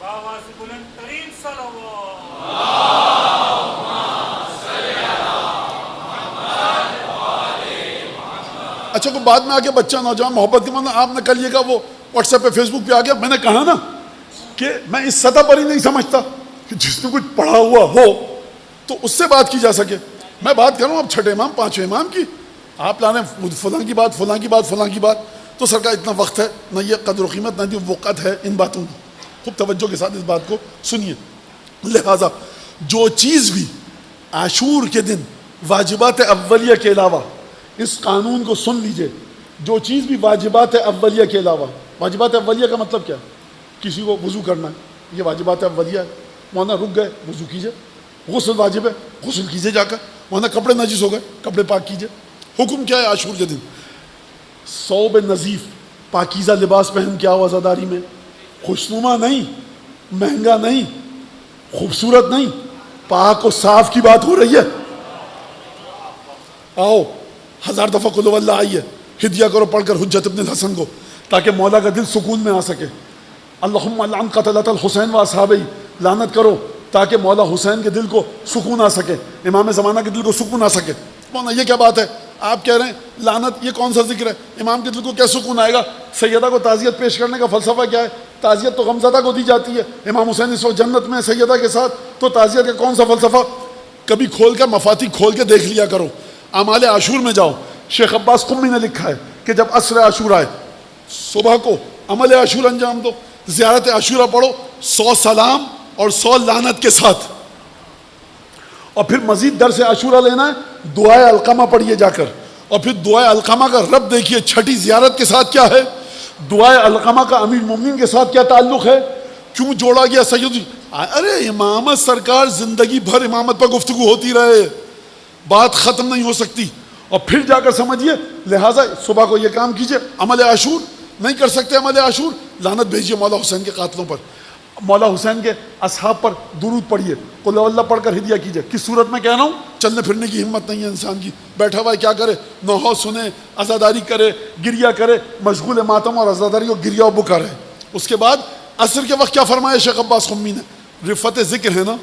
باواز بلند ترین صلوات. اچھا کوئی بعد میں آ کے بچہ نوجوان محبت کی ماننا آپ نے کر لیے گا، وہ واٹس ایپ پہ فیس بک پہ آ گیا. میں نے کہا نا کہ میں اس سطح پر ہی نہیں سمجھتا کہ جس نے کچھ پڑھا ہوا ہو تو اس سے بات کی جا سکے. میں بات کروں اب چھٹے امام پانچویں امام کی، آپ لانے فلاں کی بات فلاں کی بات فلاں کی بات. تو سرکار اتنا وقت ہے نہ، یہ قدر و قیمت نہ وقت ہے ان باتوں کی. خوب توجہ کے ساتھ اس بات کو سنیے. لہذا جو چیز بھی عاشور کے دن واجبات اولیہ کے علاوہ، اس قانون کو سن لیجئے، جو چیز بھی واجبات اولیہ کے علاوہ، واجبات اولیہ کا مطلب کیا؟ کسی کو وضو کرنا ہے، یہ واجبات اولیہ ہے. مولانا رک گئے، وضو کیجئے. غسل واجب ہے، غسل کیجئے جا کر. مولانا کپڑے نجس ہو گئے، کپڑے پاک کیجئے. حکم کیا ہے عاشور کے دن؟ ثوب نظیف، پاکیزہ لباس پہن کے آؤ عزاداری میں. خوشنما نہیں، مہنگا نہیں، خوبصورت نہیں، پاک و صاف کی بات ہو رہی ہے. آؤ 1000 دفعہ قل ہو اللہ آئیے، ہدیہ کرو پڑھ کر حجت ابن الحسن کو، تاکہ مولا کا دل سکون میں آ سکے. اللہم لعن قتلۃ الحسین و اصحابہ، لعنت کرو تاکہ مولا حسین کے دل کو سکون آ سکے، امام زمانہ کے دل کو سکون آ سکے. مولانا یہ کیا بات ہے؟ آپ کہہ رہے ہیں لعنت، یہ کون سا ذکر ہے؟ امام کے دل کو کیا سکون آئے گا؟ سیدہ کو تعزیت پیش کرنے کا فلسفہ کیا ہے؟ تعزیت تو غمزدہ کو دی جاتی ہے، امام حسین اس وقت جنت میں سیدہ کے ساتھ، تو تعزیت کا کون سا فلسفہ؟ کبھی کھول کر مفاتیح کھول کے دیکھ لیا کرو. اعمال عاشور میں جاؤ، شیخ عباس قمی نے لکھا ہے کہ جب عصر عاشور آئے، صبح کو عمل عاشور انجام دو، زیارت عاشورہ پڑھو 100 سلام اور 100 لعنت کے ساتھ. اور پھر مزید درس عاشورہ لینا ہے، دعائے علقمہ پڑھیے جا کر. اور پھر دعائے علقمہ کا رب دیکھیے چھٹی زیارت کے ساتھ کیا ہے، دعائے علقمہ کا امیر المومنین کے ساتھ کیا تعلق ہے، کیوں جوڑا گیا سید. ارے امامت سرکار زندگی بھر امامت پر گفتگو ہوتی رہے، بات ختم نہیں ہو سکتی. اور پھر جا کر سمجھیے. لہٰذا صبح کو یہ کام کیجئے. عمل عاشور نہیں کر سکتے، عمل عاشور لعنت بھیجیے مولا حسین کے قاتلوں پر، مولا حسین کے اصحاب پر درود پڑھیے، قل اللہ پڑھ کر ہدیہ کیجئے. کس صورت میں کہہ رہا ہوں؟ چلنے پھرنے کی ہمت نہیں ہے انسان کی، بیٹھا ہوا ہے کیا کرے؟ نوحہ سنے، عزاداری کرے، گریہ کرے، مشغول ماتم اور عزاداری اور گریہ و بکا رہے. اس کے بعد عصر کے وقت کیا فرمایا شیخ عباس قمی نے؟ رفت ذکر ہے نا،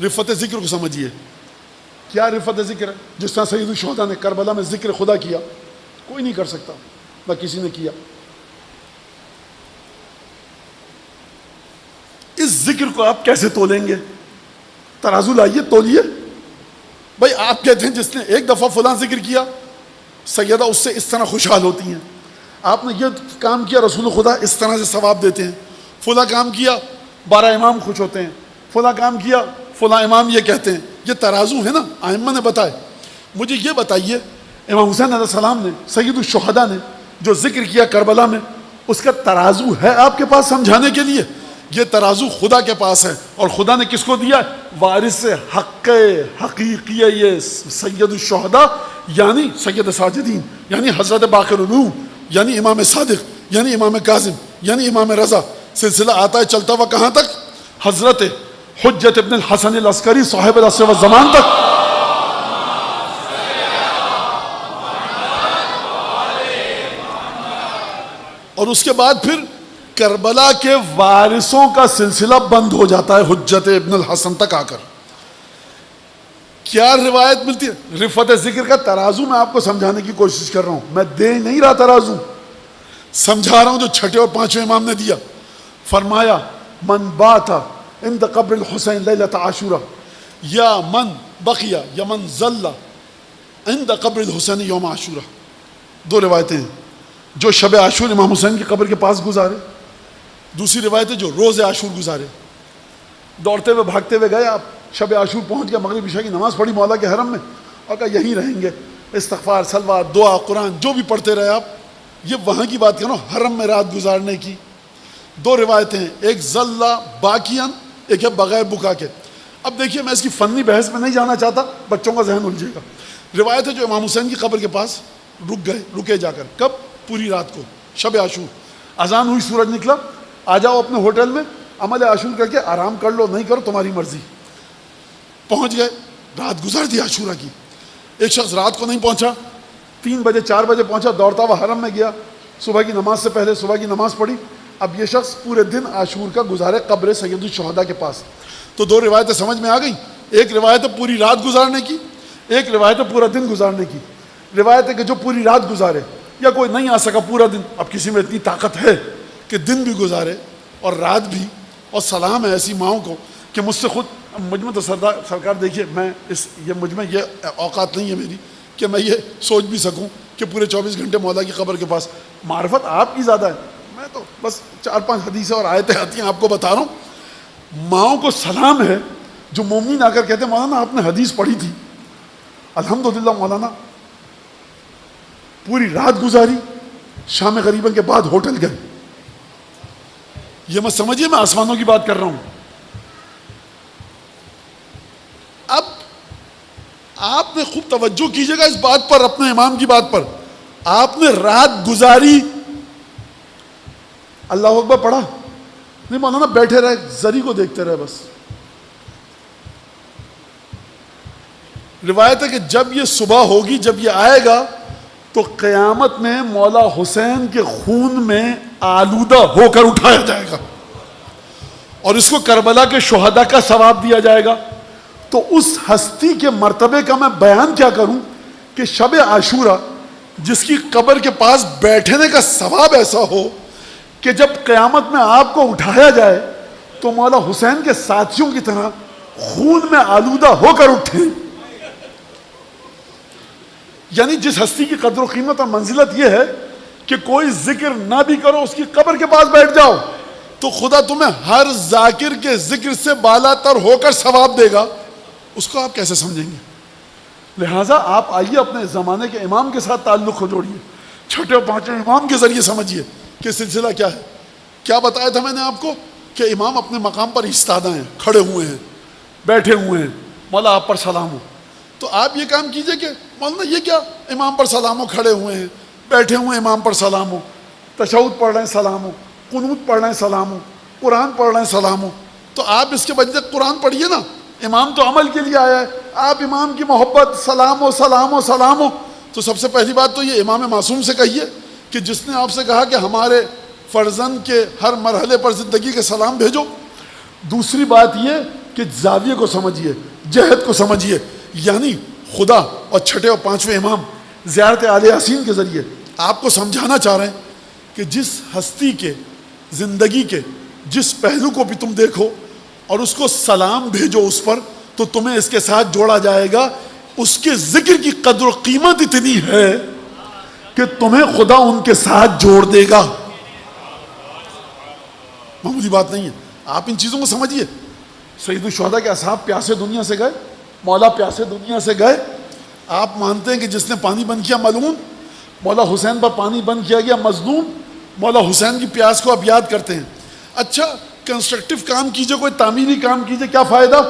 رفت ذکر کو سمجھیے. کیا رفت ذکر ہے؟ جس طرح سید الشہداء نے کربلا میں ذکر خدا کیا، کوئی نہیں کر سکتا، نہ کسی نے کیا. اس ذکر کو آپ کیسے تولیں گے؟ ترازو لائیے، تولیے. بھائی آپ کہتے ہیں جس نے ایک دفعہ فلاں ذکر کیا سیدہ اس سے اس طرح خوشحال ہوتی ہیں، آپ نے یہ کام کیا رسول خدا اس طرح سے ثواب دیتے ہیں، فلاں کام کیا 12 امام خوش ہوتے ہیں، فلاں کام کیا فلاں امام یہ کہتے ہیں. یہ ترازو ہے نا، ائمہ نے بتائے. مجھے یہ بتائیے امام حسین علیہ السلام نے، سید الشہداء نے جو ذکر کیا کربلا میں، اس کا ترازو ہے آپ کے پاس سمجھانے کے لیے؟ یہ ترازو خدا کے پاس ہے. اور خدا نے کس کو دیا؟ وارث حق حقیقی یہ سید الشہداء یعنی سید ساجدین، یعنی حضرت باقر العلوم، یعنی امام صادق، یعنی امام کاظم، یعنی امام رضا. سلسلہ آتا ہے چلتا ہوا کہاں تک؟ حضرت حجت ابن الحسن العسکری صاحب العصر والزمان تک. اور اس کے بعد پھر کربلا کے وارثوں کا سلسلہ بند ہو جاتا ہے حجت ابن الحسن تک آ کر. کیا روایت ملتی ہے؟ رفت ذکر کا ترازو میں آپ کو سمجھانے کی کوشش کر رہا ہوں، میں دے نہیں رہا ترازو، سمجھا رہا ہوں جو چھٹے اور پانچویں امام نے دیا. فرمایا من بات عند قبر الحسین لیلۃ عاشورہ یا من بقیا یا من ظل عند قبر الحسین یوم عاشورہ. دو روایتیں ہیں، جو شب عاشور امام حسین کی قبر کے پاس گزارے، دوسری روایت ہے جو روز عاشور گزارے. دوڑتے ہوئے بھاگتے ہوئے گئے آپ شب عاشور پہنچ گیا، مغرب عشاء کی نماز پڑھی مولا کے حرم میں اور کہا یہیں رہیں گے، استغفار صلوات دعا قرآن جو بھی پڑھتے رہے آپ. یہ وہاں کی بات کرو، حرم میں رات گزارنے کی. دو روایتیں ہیں، ایک ذلہ باقیاً، ایک ہے بغیر بکا کے. اب دیکھیے میں اس کی فنی بحث میں نہیں جانا چاہتا، بچوں کا ذہن الجھے گا. روایت ہے جو امام حسین کی قبر کے پاس رکے جا کر. کب؟ پوری رات کو شب عاشور. اذان ہوئی، سورج نکلا، آ جاؤ اپنے ہوٹل میں عمل عاشور کر کے آرام کر لو، نہیں کرو تمہاری مرضی. پہنچ گئے، رات گزار دی عاشورہ کی. ایک شخص رات کو نہیں پہنچا، 3 بجے 4 بجے پہنچا، دوڑتا ہوا حرم میں گیا، صبح کی نماز سے پہلے صبح کی نماز پڑھی. اب یہ شخص پورے دن عاشور کا گزارے قبر سید الشہداء کے پاس. تو دو روایتیں سمجھ میں آ گئیں. ایک روایت ہے پوری رات گزارنے کی، ایک روایت ہے پورا دن گزارنے کی. روایت ہے کہ جو پوری رات گزارے، یا کوئی نہیں آ سکا پورا دن، اب کسی میں اتنی طاقت ہے کہ دن بھی گزارے اور رات بھی. اور سلام ہے ایسی ماؤں کو کہ مجھ سے خود، مجھ میں تو سرکار دیکھیے میں مجھ میں یہ اوقات نہیں ہے میری کہ میں یہ سوچ بھی سکوں کہ پورے 24 گھنٹے مولا کی قبر کے پاس. معرفت آپ کی زیادہ ہے، میں تو بس 4-5 حدیثیں اور آیتیں آتی ہیں آپ کو بتا رہا ہوں. ماؤں کو سلام ہے جو مومن آ کر کہتے ہیں مولانا آپ نے حدیث پڑھی تھی، الحمدللہ مولانا پوری رات گزاری، شام غریباً کے بعد ہوٹل گئے. یہ مت سمجھیے میں آسمانوں کی بات کر رہا ہوں. اب آپ نے خوب توجہ کیجئے گا اس بات پر، اپنے امام کی بات پر. آپ نے رات گزاری، اللہ اکبر پڑھا نہیں مولانا، بیٹھے رہے زری کو دیکھتے رہے بس. روایت ہے کہ جب یہ صبح ہوگی، جب یہ آئے گا تو قیامت میں مولا حسین کے خون میں آلودہ ہو کر اٹھایا جائے گا اور اس کو کربلا کے شہداء کا ثواب دیا جائے گا. تو اس ہستی کے مرتبے کا میں بیان کیا کروں کہ شب عاشورہ جس کی قبر کے پاس بیٹھنے کا ثواب ایسا ہو کہ جب قیامت میں آپ کو اٹھایا جائے تو مولا حسین کے ساتھیوں کی طرح خون میں آلودہ ہو کر اٹھیں. یعنی جس ہستی کی قدر و قیمت اور منزلت یہ ہے کہ کوئی ذکر نہ بھی کرو، اس کی قبر کے پاس بیٹھ جاؤ تو خدا تمہیں ہر ذاکر کے ذکر سے بالا تر ہو کر ثواب دے گا. اس کو آپ کیسے سمجھیں گے؟ لہٰذا آپ آئیے اپنے زمانے کے امام کے ساتھ تعلق کو جوڑیے، چھٹے اور پانچویں امام کے ذریعے سمجھیے کہ سلسلہ کیا ہے. کیا بتایا تھا میں نے آپ کو کہ امام اپنے مقام پر ایستادہ ہیں، کھڑے ہوئے ہیں، بیٹھے ہوئے ہیں، مولا آپ پر سلام ہو. تو آپ یہ کام کیجئے کہ مولانا یہ کیا امام پر سلام ہو، کھڑے ہوئے ہیں بیٹھے ہوئے ہیں، امام پر سلام ہو، تشہد پڑھ رہے ہیں سلام ہو، قنوت پڑھ رہے ہیں سلام ہو، قرآن پڑھ رہے ہیں سلام ہو. تو آپ اس کے بجائے قرآن پڑھیے نا، امام تو عمل کے لیے آیا ہے، آپ امام کی محبت سلام ہو سلام ہو سلام ہو. تو سب سے پہلی بات تو یہ امام معصوم سے کہیے کہ جس نے آپ سے کہا کہ ہمارے فرزند کے ہر مرحلے پر زندگی کے سلام بھیجو. دوسری بات یہ کہ زاویے کو سمجھیے، جہت کو سمجھیے. یعنی خدا اور چھٹے اور پانچویں امام زیارت آل یاسین کے ذریعے آپ کو سمجھانا چاہ رہے ہیں کہ جس ہستی کے زندگی کے جس پہلو کو بھی تم دیکھو اور اس کو سلام بھیجو اس پر، تو تمہیں اس کے ساتھ جوڑا جائے گا. اس کے ذکر کی قدر و قیمت اتنی ہے کہ تمہیں خدا ان کے ساتھ جوڑ دے گا. معمولی بات نہیں ہے. آپ ان چیزوں کو سمجھیے. سید الشہداء کے اصحاب پیاسے دنیا سے گئے، مولا پیاسے دنیا سے گئے. آپ مانتے ہیں کہ جس نے پانی بند کیا ملعون، مولا حسین پر پانی بند کیا گیا مظلوم. مولا حسین کی پیاس کو آپ یاد کرتے ہیں. اچھا کنسٹرکٹیو کام کیجئے، کوئی تعمیری کام کیجئے، کیا فائدہ؟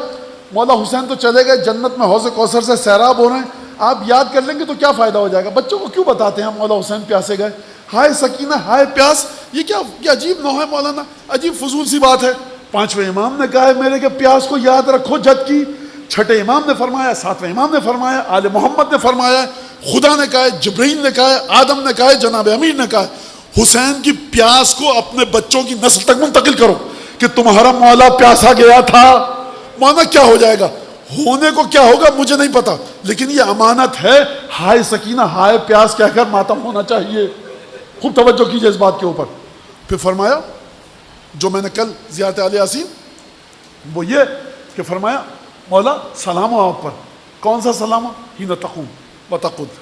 مولا حسین تو چلے گئے جنت میں، حوض کوثر سے سیراب ہو رہے ہیں، آپ یاد کر لیں گے تو کیا فائدہ ہو جائے گا؟ بچوں کو کیوں بتاتے ہیں مولا حسین پیاسے گئے؟ ہائے سکینہ ہائے پیاس، یہ کیا عجیب نو ہے مولانا، عجیب فضول سی بات ہے. پانچویں امام نے کہا ہے میرے کہ پیاس کو یاد رکھو جد کی. چھٹے امام نے فرمایا، ساتویں امام نے فرمایا، آل محمد نے فرمایا، خدا نے کہا ہے، جبرائیل نے کہا ہے، آدم نے کہا ہے، جناب امیر نے کہا ہے. حسین کی پیاس کو اپنے بچوں کی نسل تک منتقل کرو کہ تمہارا مولا پیاسا گیا تھا. مولانا کیا ہو جائے گا؟ ہونے کو کیا ہوگا مجھے نہیں پتا، لیکن یہ امانت ہے. ہائے سکینہ ہائے پیاس کہہ کر ماتم ہونا چاہیے. خوب توجہ کیجئے اس بات کے اوپر. پھر فرمایا جو میں نے کل زیارت آل یاسین، وہ یہ کہ فرمایا مولا سلام ہو آپ پر. کون سا سلام ہو؟ حین تقوم و تقعد،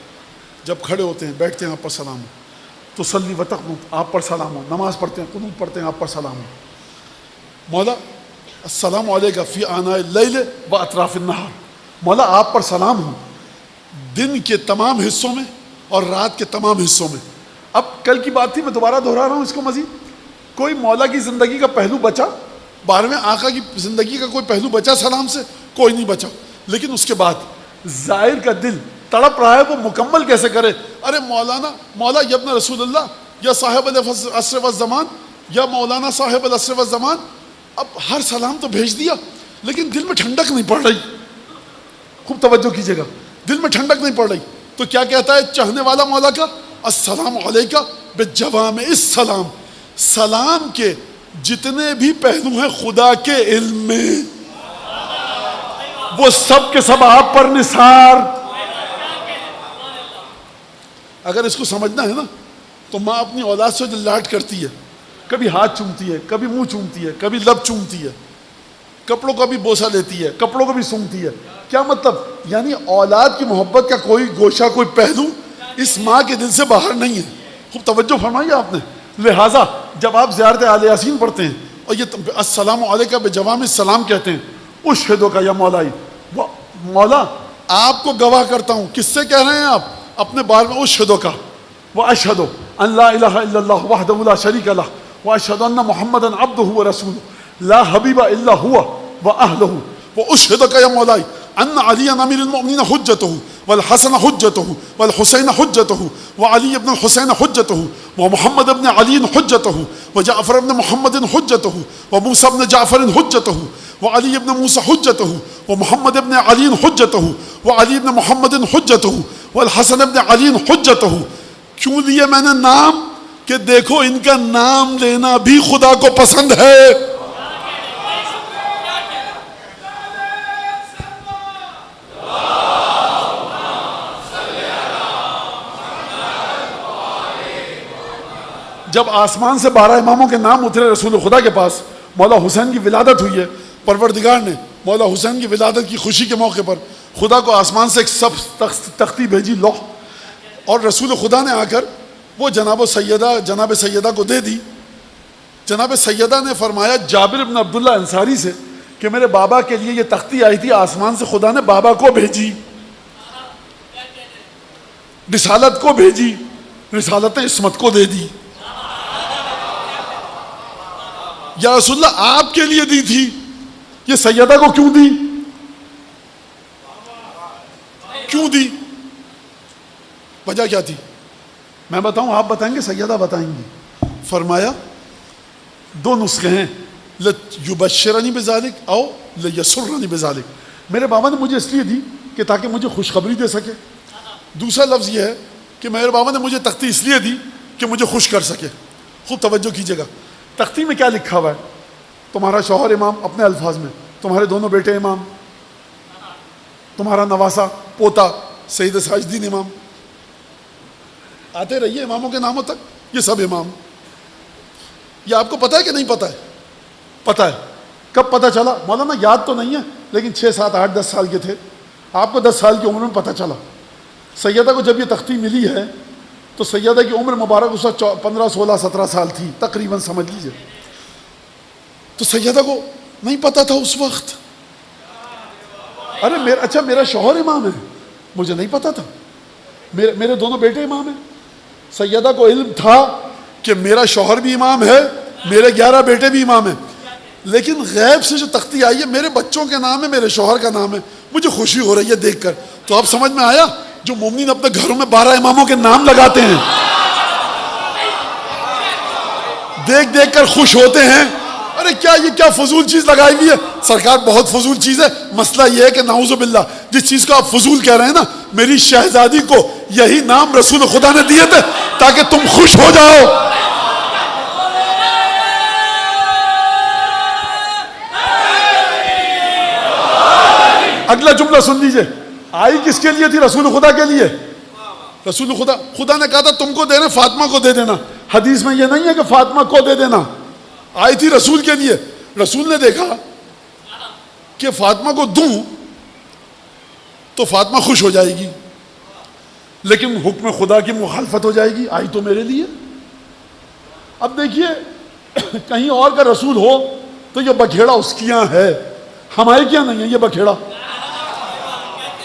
جب کھڑے ہوتے ہیں بیٹھتے ہیں آپ پر سلام ہو. تصلی و تقنت، آپ پر سلام ہو. نماز پڑھتے ہیں قنوت پڑھتے ہیں آپ پر سلام ہو. مولا السلام علیکم فی آناء اللیل و اطراف النہار، مولا آپ پر سلام ہو دن کے تمام حصوں میں اور رات کے تمام حصوں میں۔ اب کل کی بات تھی، میں دوبارہ دہرا رہا ہوں اس کو مزید، کوئی مولا کی زندگی کا پہلو بچا، 12ویں آقا کی زندگی کا کوئی پہلو بچا سلام سے؟ کوئی نہیں بچا۔ لیکن اس کے بعد زائر کا دل تڑپ رہا ہے وہ مکمل کیسے کرے؟ ارے مولا یا ابن رسول اللہ، یا صاحب العصر والزمان، یا مولانا صاحب العصر والزمان، اب ہر سلام تو بھیج دیا لیکن دل میں ٹھنڈک نہیں پڑ رہی۔ خوب توجہ کیجیے گا، دل میں ٹھنڈک نہیں پڑ رہی تو کیا کہتا ہے چاہنے والا مولا کا؟ السلام علیکہ بجوامع السلام، سلام کے جتنے بھی پہلو ہیں خدا کے علم میں وہ سب کے سب آپ پر نثار۔ اگر اس کو سمجھنا ہے نا تو ماں اپنی اولاد سے جو لاڈ کرتی ہے، کبھی ہاتھ چومتی ہے، کبھی منہ چومتی ہے، کبھی لب چومتی ہے، کپڑوں کا بھی بوسہ لیتی ہے، کپڑوں کو بھی سونگتی ہے، کیا مطلب؟ یعنی اولاد کی محبت کا کوئی گوشہ، کوئی پہلو اس ماں کے دل سے باہر نہیں ہے۔ خوب توجہ فرمائی آپ نے۔ لہٰذا جب آپ زیارت آل یاسین پڑھتے ہیں اور یہ السلام علیکہ بجوامع السلام کہتے ہیں، اشہدو کا یا مولائی، مولا آپ کو گواہ کرتا ہوں، کس سے کہہ رہے ہیں آپ؟ اپنے بارے میں، اشہدو کا واشہد ان لا الہ الا اللہ وحدہ لا شریک لہ واشہد ان محمدا عبدہ ورسولہ لا حبیب الا ہوا واہلہ واشہدک یا مولائی ان علی امیر المؤمنین حجتہ والحسن حجتہ والحسین حجتہ وعلی ابن الحسین حجتہ ومحمد ابن علی حجتہ وجعفر ابن محمد حجتہ وموسیٰ ابن جعفر حجتہ وعلی ابن موسیٰ حجتہ ومحمد ابن علی حجتہ وعلی ابن محمد حجتہ والحسن ابن علی حجتہ۔ کیوں لیے میں نے نام؟ کہ دیکھو ان کا نام لینا بھی خدا کو پسند ہے۔ جب آسمان سے 12 اماموں کے نام اترے رسول خدا کے پاس، مولا حسین کی ولادت ہوئی ہے، پروردگار نے مولا حسین کی ولادت کی خوشی کے موقع پر خدا کو آسمان سے ایک سب تختی بھیجی، لوح، اور رسول خدا نے آ کر وہ جناب سیدہ کو دے دی۔ جناب سیدہ نے فرمایا جابر بن عبداللہ انصاری سے کہ میرے بابا کے لیے یہ تختی آئی تھی آسمان سے، خدا نے بابا کو بھیجی، رسالت کو بھیجی، رسالت عصمت کو دے دی۔ یا رسول اللہ آپ کے لیے دی تھی، یہ سیدہ کو کیوں دی؟ کیوں دی؟ وجہ کیا تھی؟ میں بتاؤں، آپ بتائیں گے، سیدہ بتائیں گی؟ فرمایا دو نسخے ہیں، لَيُبَشِّرَنِي بِذَلِكَ او لَيَسُرَّنِي بِذَلِكَ۔ میرے بابا نے مجھے اس لیے دی کہ تاکہ مجھے خوشخبری دے سکے۔ دوسرا لفظ یہ ہے کہ میرے بابا نے مجھے تختی اس لیے دی کہ مجھے خوش کر سکے۔ خوب توجہ کیجیے گا، تختی میں کیا لکھا ہوا ہے؟ تمہارا شوہر امام، اپنے الفاظ میں، تمہارے دونوں بیٹے امام، تمہارا نواسا پوتا سید ساجدین امام، آتے رہیے اماموں کے ناموں تک، یہ سب امام۔ یہ آپ کو پتہ ہے کہ نہیں پتہ ہے؟ پتہ ہے۔ کب پتہ چلا؟ مولانا یاد تو نہیں ہے لیکن 6 7 8 10 سال کے تھے، آپ کو 10 سال کی عمر میں پتہ چلا۔ سیدہ کو جب یہ تختی ملی ہے تو سیدہ کی عمر مبارک اس وقت 15 16 17 سال تھی تقریباً، سمجھ لیجیے۔ تو سیدہ کو نہیں پتہ تھا اس وقت، ارے اچھا میرا شوہر امام ہے، مجھے نہیں پتہ تھا، میرے دونوں بیٹے امام ہیں۔ سیدہ کو علم تھا کہ میرا شوہر بھی امام ہے، میرے 11 بیٹے بھی امام ہیں، لیکن غیب سے جو تختی آئی ہے میرے بچوں کے نام ہے، میرے شوہر کا نام ہے، مجھے خوشی ہو رہی ہے دیکھ کر۔ تو اب سمجھ میں آیا جو مومنین اپنے گھروں میں 12 اماموں کے نام لگاتے ہیں، دیکھ دیکھ کر خوش ہوتے ہیں، ارے کیا یہ کیا فضول چیز لگائی ہوئی ہے؟ سرکار بہت فضول چیز ہے، مسئلہ یہ ہے کہ نعوذ باللہ جس چیز کو آپ فضول کہہ رہے ہیں نا، میری شہزادی کو یہی نام رسول خدا نے دیے تھے تاکہ تم خوش ہو جاؤ۔ اگلا جملہ سن لیجئے، آئی کس کے لیے تھی؟ رسول خدا کے لیے۔ رسول خدا نے کہا تھا تم کو دینا، فاطمہ کو دے دینا۔ حدیث میں یہ نہیں ہے کہ فاطمہ کو دے دینا، آئی تھی رسول کے لیے۔ رسول نے دیکھا کہ فاطمہ کو دوں تو فاطمہ خوش ہو جائے گی لیکن حکم خدا کی مخالفت ہو جائے گی، آئی تو میرے لیے۔ اب دیکھیے کہیں اور کا رسول ہو تو یہ بکھیڑا اس کی یہاں ہے، ہمارے کیا نہیں ہے یہ بکھیڑا.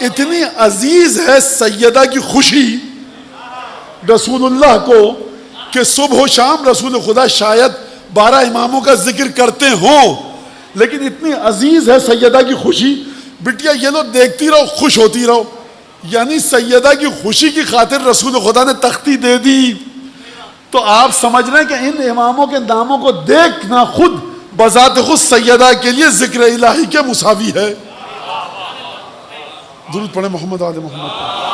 اتنی عزیز ہے سیدہ کی خوشی رسول اللہ کو کہ صبح و شام رسول خدا شاید 12 اماموں کا ذکر کرتے ہوں، لیکن اتنی عزیز ہے سیدہ کی خوشی، بٹیا یہ لو دیکھتی رہو خوش ہوتی رہو. یعنی سیدہ کی خوشی کی خاطر رسول خدا نے تختی دے دی. تو آپ سمجھ رہے ہیں کہ ان اماموں کے ناموں کو دیکھنا خود بذات خود سیدہ کے لیے ذکر الہی کے مساوی ہے. درود پڑھیں محمد آل محمد.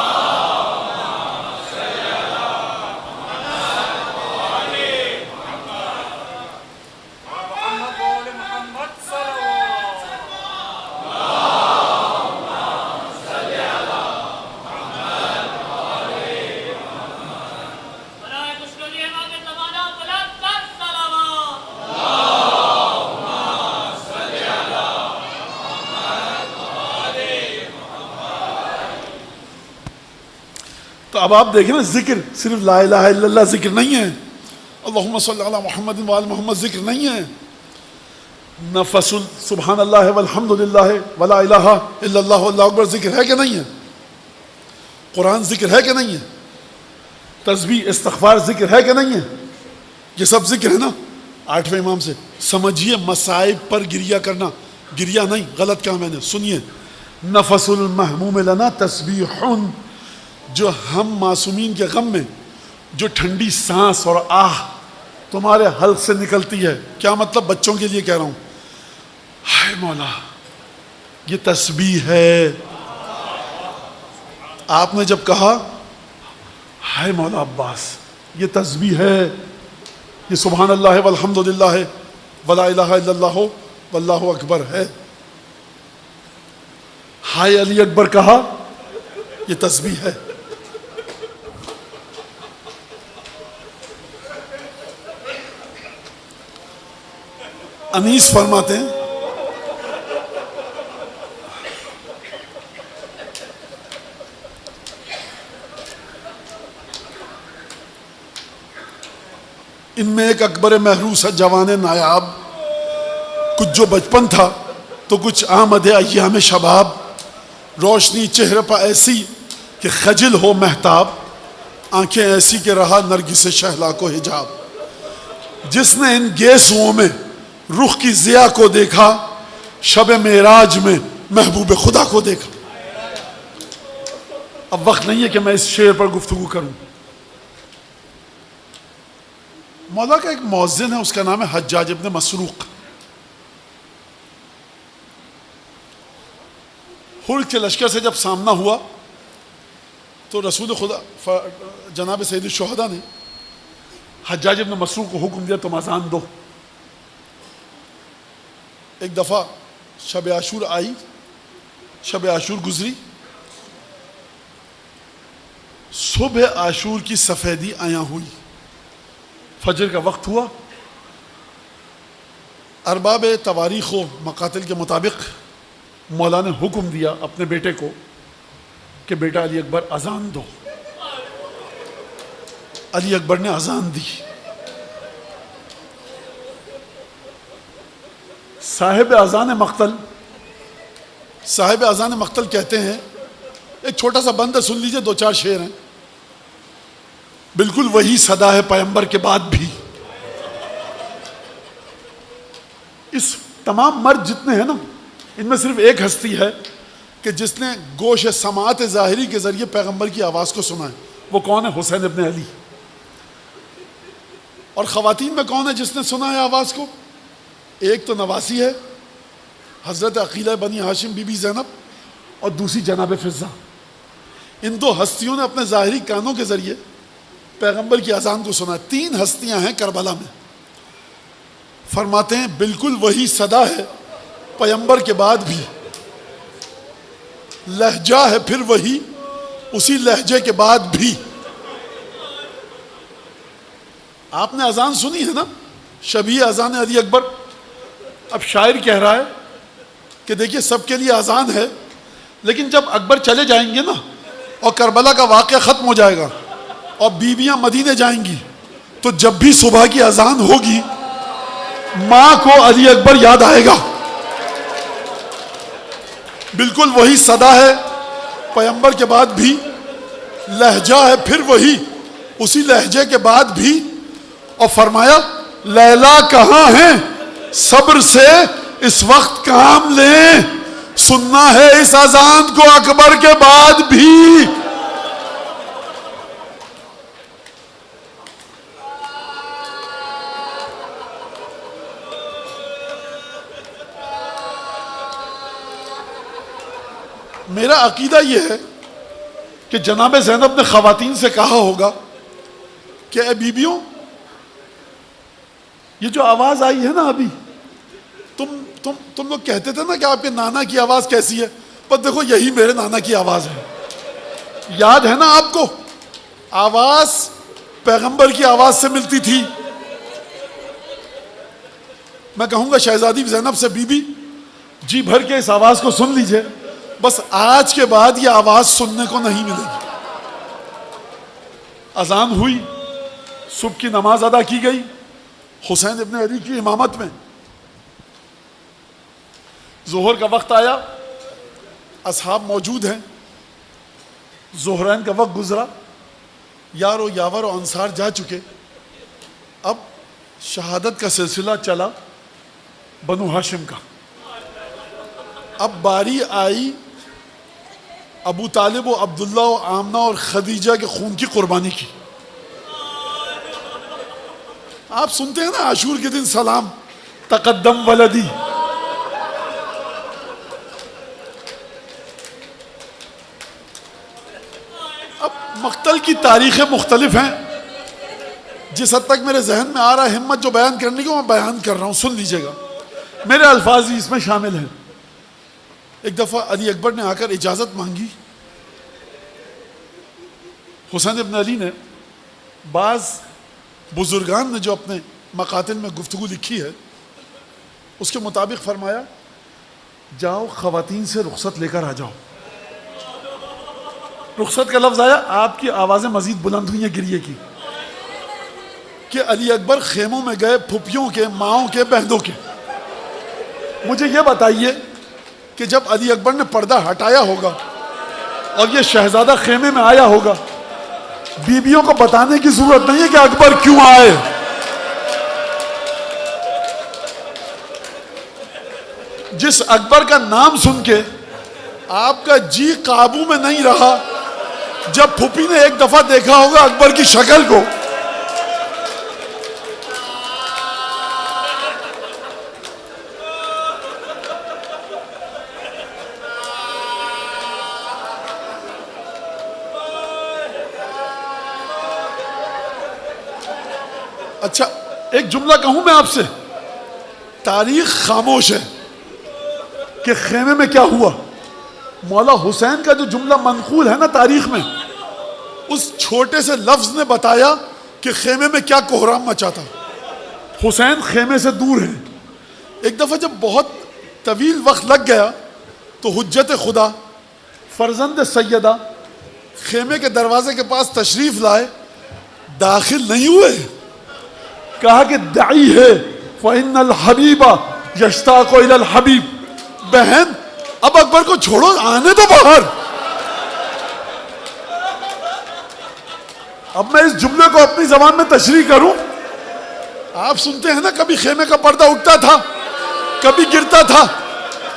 تو اب آپ دیکھیں نا ذکر صرف لا الہ الا اللہ ذکر نہیں ہے، اللہم صلی علی محمد وآل محمد ذکر نہیں ہے، نفس سبحان اللہ والحمد للہ ولا الہ الا اللہ واللہ اکبر ذکر ہے کہ نہیں ہے، قرآن ذکر ہے کہ نہیں ہے، تسبیح استغفار ذکر ہے کہ نہیں ہے، یہ سب ذکر ہے نا. 8ویں امام سے سمجھیے مصائب پر گریہ کرنا، گریہ نہیں غلط کہا میں نے، سنیے. نفس المحموم لنا تسبیح، جو ہم معصومین کے غم میں جو ٹھنڈی سانس اور آہ تمہارے حلق سے نکلتی ہے، کیا مطلب بچوں کے لیے کہہ رہا ہوں، ہائے مولا یہ تسبیح ہے. آپ نے جب کہا ہائے مولا عباس یہ تسبیح ہے، یہ سبحان اللہ والحمد للہ ولا الہ الا اللہ واللہ اکبر ہے. ہائے علی اکبر کہا یہ تسبیح ہے. انیس فرماتے ہیں ان میں ایک اکبر محروس ہے جوان نایاب، کچھ جو بچپن تھا تو کچھ آمد ایام شباب، روشنی چہرے پر ایسی کہ خجل ہو مہتاب، آنکھیں ایسی کہ رہا نرگس شہلا کو حجاب. جس نے ان گیسوؤں میں رخ کی ضیاء کو دیکھا، شب معراج میں محبوب خدا کو دیکھا. اب وقت نہیں ہے کہ میں اس شعر پر گفتگو کروں. مولا کا ایک مؤذن ہے، اس کا نام ہے حجاج ابن مسروق. حر کے لشکر سے جب سامنا ہوا تو رسول خدا جناب سید الشہداء نے حجاج ابن مسروق کو حکم دیا تم اذان دو. ایک دفعہ شب عاشور آئی، شب عاشور گزری، صبح عاشور کی سفیدی عیاں ہوئی، فجر کا وقت ہوا. ارباب تواریخ و مقاتل کے مطابق مولا نے حکم دیا اپنے بیٹے کو کہ بیٹا علی اکبر اذان دو. علی اکبر نے اذان دی. صاحب اذان مقتل کہتے ہیں، ایک چھوٹا سا بند ہے سن لیجئے، 2-4 شعر ہیں. بالکل وہی صدا ہے پیغمبر کے بعد بھی. اس تمام مرد جتنے ہیں نا، ان میں صرف ایک ہستی ہے کہ جس نے گوش سماعت ظاہری کے ذریعے پیغمبر کی آواز کو سنا ہے. وہ کون ہے؟ حسین ابن علی. اور خواتین میں کون ہے جس نے سنا ہے آواز کو؟ ایک تو نواسی ہے حضرت عقیلہ بنی ہاشم بی بی زینب، اور دوسری جناب فضہ. ان 2 ہستیوں نے اپنے ظاہری کانوں کے ذریعے پیغمبر کی اذان کو سنا. 3 ہستیاں ہیں کربلا میں. فرماتے ہیں بالکل وہی صدا ہے پیغمبر کے بعد بھی، لہجہ ہے پھر وہی اسی لہجے کے بعد بھی. آپ نے اذان سنی ہے نا، شبیہ اذان علی اکبر. اب شاعر کہہ رہا ہے کہ دیکھیے سب کے لیے اذان ہے، لیکن جب اکبر چلے جائیں گے نا اور کربلا کا واقعہ ختم ہو جائے گا اور بیویاں مدینے جائیں گی، تو جب بھی صبح کی اذان ہوگی ماں کو علی اکبر یاد آئے گا. بالکل وہی صدا ہے پیغمبر کے بعد بھی, لہجہ ہے پھر وہی اسی لہجے کے بعد بھی, اور فرمایا لیلا کہاں ہیں صبر سے اس وقت کام لیں, سننا ہے اس اذان کو اکبر کے بعد بھی. میرا عقیدہ یہ ہے کہ جناب زینب نے خواتین سے کہا ہوگا کہ اے بیبیوں, یہ جو آواز آئی ہے نا ابھی, تم لوگ کہتے تھے نا کہ آپ کے نانا کی آواز کیسی ہے, پر دیکھو یہی میرے نانا کی آواز ہے. یاد ہے نا آپ کو, آواز پیغمبر کی آواز سے ملتی تھی. میں کہوں گا شہزادی زینب سے, بی بی جی بھر کے اس آواز کو سن لیجئے, بس آج کے بعد یہ آواز سننے کو نہیں ملے گی. اذان ہوئی, صبح کی نماز ادا کی گئی حسین ابن علی کی امامت میں. ظہر کا وقت آیا, اصحاب موجود ہیں, ظہرین کا وقت گزرا, یار و یاور و انصار جا چکے. اب شہادت کا سلسلہ چلا بنو ہاشم کا. اب باری آئی ابو طالب و عبداللہ و آمنہ اور خدیجہ کے خون کی قربانی کی. آپ سنتے ہیں نا عاشور کے دن سلام تقدم ولدی. اب مقتل کی تاریخیں مختلف ہیں, جس حد تک میرے ذہن میں آ رہا ہے ہمت جو بیان کرنے کی وہ میں بیان کر رہا ہوں, سن لیجئے گا. میرے الفاظ ہی اس میں شامل ہیں. ایک دفعہ علی اکبر نے آ کر اجازت مانگی. حسین ابن علی نے بعض بزرگان نے جو اپنے مقاتل میں گفتگو لکھی ہے اس کے مطابق فرمایا, جاؤ خواتین سے رخصت لے کر آ جاؤ. رخصت کا لفظ آیا, آپ کی آوازیں مزید بلند ہوئی ہیں گریے کی, کہ علی اکبر خیموں میں گئے پھپھیوں کے, ماؤں کے, بہنوں کے. مجھے یہ بتائیے کہ جب علی اکبر نے پردہ ہٹایا ہوگا اور یہ شہزادہ خیمے میں آیا ہوگا, بیویوں کو بتانے کی ضرورت نہیں ہے کہ اکبر کیوں آئے. جس اکبر کا نام سن کے آپ کا جی قابو میں نہیں رہا, جب پھوپھی نے ایک دفعہ دیکھا ہوگا اکبر کی شکل کو, اچھا ایک جملہ کہوں میں آپ سے, تاریخ خاموش ہے کہ خیمے میں کیا ہوا. مولا حسین کا جو جملہ منقول ہے نا تاریخ میں, اس چھوٹے سے لفظ نے بتایا کہ خیمے میں کیا کوہرام مچا تھا. حسین خیمے سے دور ہیں. ایک دفعہ جب بہت طویل وقت لگ گیا تو حجت خدا فرزند سیدہ خیمے کے دروازے کے پاس تشریف لائے, داخل نہیں ہوئے. کہا کہ دعی ہے فَإِنَّ الْحَبِيبَ يَشْتَاقُ إِلَى الْحَبِيبِ. بہن اب اکبر کو چھوڑو, آنے تو باہر. اب میں اس جملے کو اپنی زبان میں تشریح کروں. آپ سنتے ہیں نا کبھی خیمے کا پردہ اٹھتا تھا, کبھی گرتا تھا.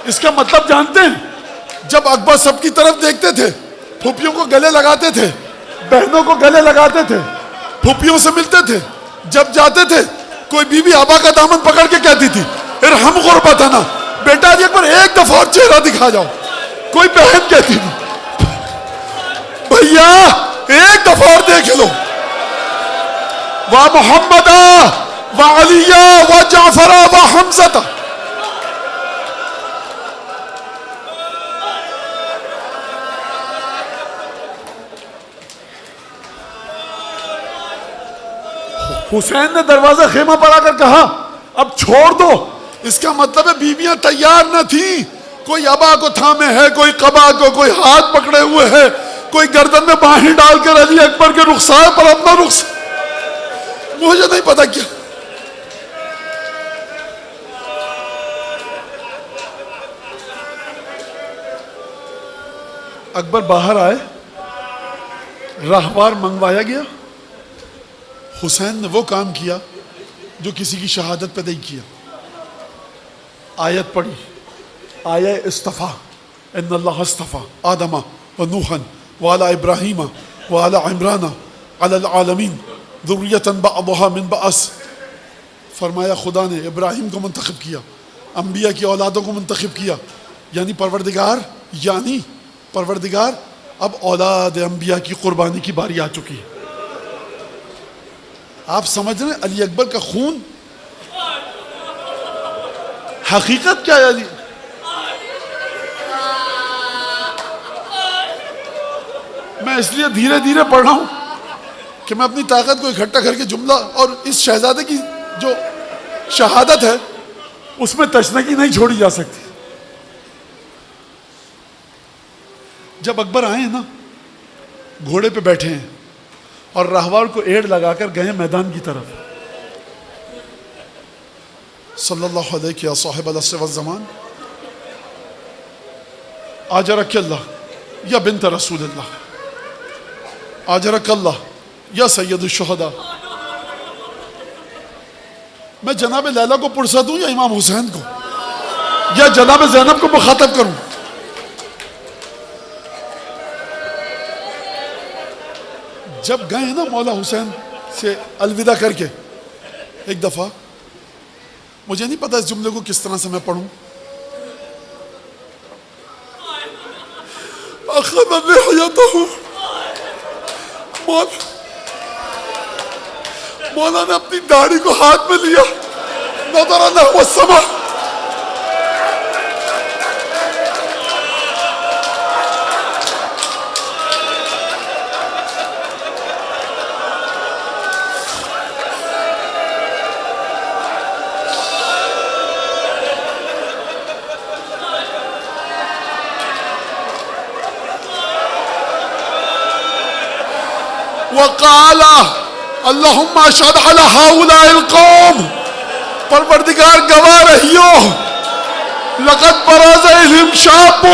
اس کا مطلب جانتے ہیں, جب اکبر سب کی طرف دیکھتے تھے, پھوپھیوں کو گلے لگاتے تھے, بہنوں کو گلے لگاتے تھے, پھوپھیوں سے ملتے تھے, جب جاتے تھے کوئی بیوی آبا کا دامن پکڑ کے کہتی تھی ارحم غربتنا, بیٹا علی اکبر ایک دفعہ اور چہرہ دکھا جاؤ. کوئی بہن کہتی تھی بھیا ایک دفعہ اور دیکھ لو. وا محمد و علی و جعفر و حمزہ. حسین نے دروازہ خیمہ پر آ کر کہا اب چھوڑ دو. اس کا مطلب ہے بیویاں تیار نہ تھیں. کوئی ابا کو تھامے ہے, کوئی قبا کو, کوئی ہاتھ پکڑے ہوئے ہے, کوئی گردن میں باہیں ڈال کر علی اکبر کے رخسار پر اپنا رخسار, مجھے نہیں پتا کیا. اکبر باہر آئے, راہوار منگوایا گیا. حسین نے وہ کام کیا جو کسی کی شہادت پہ نہیں کیا. آیت پڑھی, آیہ استفا, ان اللہ استفا آدم و نوحا وعلی ابراہیم وعلی عمران علی العالمین ذریۃ بعضها من بعض. فرمایا خدا نے ابراہیم کو منتخب کیا, انبیاء کی اولادوں کو منتخب کیا, یعنی پروردگار اب اولاد انبیاء کی قربانی کی باری آ چکی ہے. آپ سمجھ رہے ہیں علی اکبر کا خون حقیقت کیا ہے؟ علی میں اس لیے دھیرے دھیرے پڑھ رہا ہوں کہ میں اپنی طاقت کو اکٹھا کر کے جملہ, اور اس شہزادے کی جو شہادت ہے اس میں تشنگی نہیں چھوڑی جا سکتی. جب اکبر آئے ہیں نا, گھوڑے پہ بیٹھے ہیں اور راہوار کو ایڑ لگا کر گئے میدان کی طرف. صلی اللہ علیہ یا صاحب العصر والزمان آجرک اللہ یا بنت رسول اللہ, آجرک اللہ یا سید الشہداء. میں جناب لیلا کو پرسا دوں یا امام حسین کو, یا جناب زینب کو مخاطب کروں؟ جب گئے ہیں نا مولا حسین سے الوداع کر کے, ایک دفعہ مجھے نہیں پتا اس جملے کو کس طرح سے میں پڑھوں. اخذ لحیتہ, مولا نے اپنی داڑھی کو ہاتھ میں لیا, نظر نحو السما, وقال اللہم اشہد علی ہؤلاء القوم, پروردگار گواہ رہیو, لقد برز الیہم شاب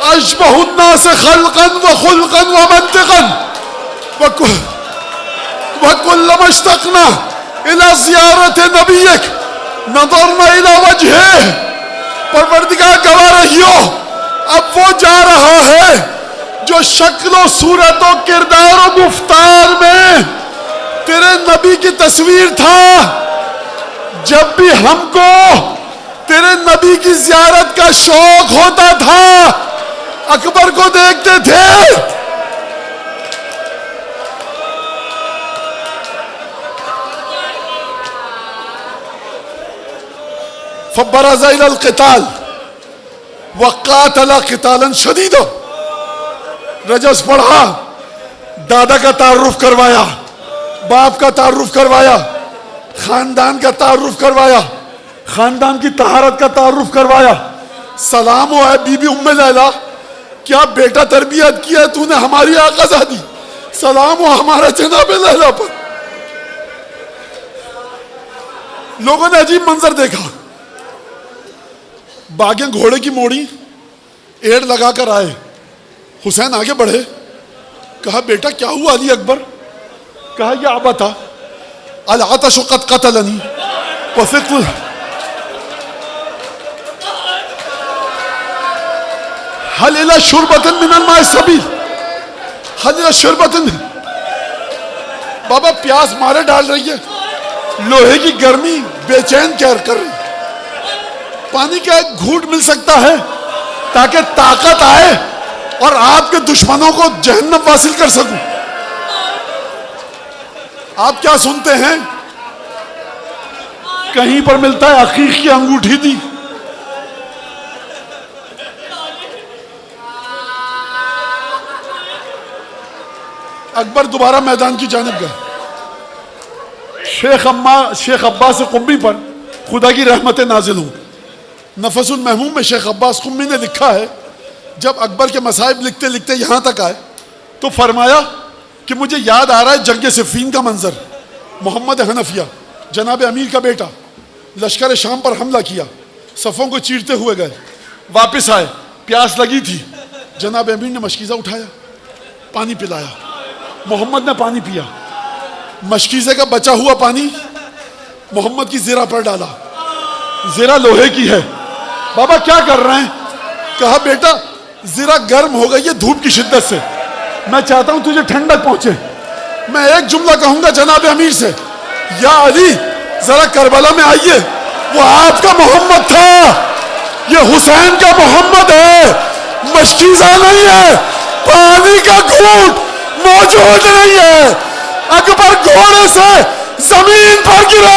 اشبہ الناس خلقا وخلقا ومنطقا وکلما اشتقنا الى زیارت نبیک نظرنا الى وجہہ. پروردگار گواہ رہیو, اب وہ جا رہا ہے جو شکل و صورت و کردار و گفتار میں تیرے نبی کی تصویر تھا. جب بھی ہم کو تیرے نبی کی زیارت کا شوق ہوتا تھا اکبر کو دیکھتے تھے. فبرز الى القتال وقاتل قتالا شدیدا. رجس پڑھا, دادا کا تعارف کروایا, باپ کا تعارف کروایا, خاندان کا تعارف کروایا, خاندان کی طہارت کا تعارف کروایا. سلام ہو ہے بی بی ام لیلا, کیا بیٹا تربیت کیا ہے تو نے ہماری آقازادی. سلام ہو ہمارا جناب لیلا پر. لوگوں نے عجیب منظر دیکھا, باغیں گھوڑے کی موڑی, ایڑ لگا کر آئے. حسین آگے بڑھے, کہا بیٹا کیا ہوا علی اکبر؟ کہا یا ابتا العطش قد قتلنی وثق هل الى شربة من الماء السبيل هل الى شربة. بابا پیاس مارے ڈال رہی ہے, لوہے کی گرمی بے چین کر رہی, پانی کا ایک گھونٹ مل سکتا ہے تاکہ طاقت آئے اور آپ کے دشمنوں کو جہنم واصل کر سکوں. آپ کیا سنتے ہیں؟ کہیں پر ملتا ہے عقیق کی انگوٹھی دی. اکبر دوبارہ میدان کی جانب گئے. شیخ عباس قمی پر خدا کی رحمت نازل ہوں. نفس المحموم میں شیخ عباس قمی نے لکھا ہے, جب اکبر کے مصائب لکھتے لکھتے یہاں تک آئے تو فرمایا کہ مجھے یاد آ رہا ہے جنگ صفین کا منظر. محمد حنفیہ جناب امیر کا بیٹا لشکر شام پر حملہ کیا, صفوں کو چیرتے ہوئے گئے, واپس آئے, پیاس لگی تھی, جناب امیر نے مشکیزہ اٹھایا، پانی پلایا، محمد نے پانی پیا، مشکیزے کا بچا ہوا پانی محمد کی زرہ پر ڈالا، زرہ لوہے کی ہے، بابا کیا کر رہے ہیں؟ کہا بیٹا زرہ گرم ہو گئی ہے دھوپ کی شدت سے، میں چاہتا ہوں تجھے ٹھنڈک پہنچے، میں ایک جملہ کہوں گا جناب امیر سے، یا علی ذرا کربلا میں آئیے، وہ آپ کا محمد تھا، یہ حسین کا محمد ہے، مشکیزہ نہیں ہے، پانی کا گھونٹ موجود نہیں ہے، اکبر گھوڑے سے زمین پر گرا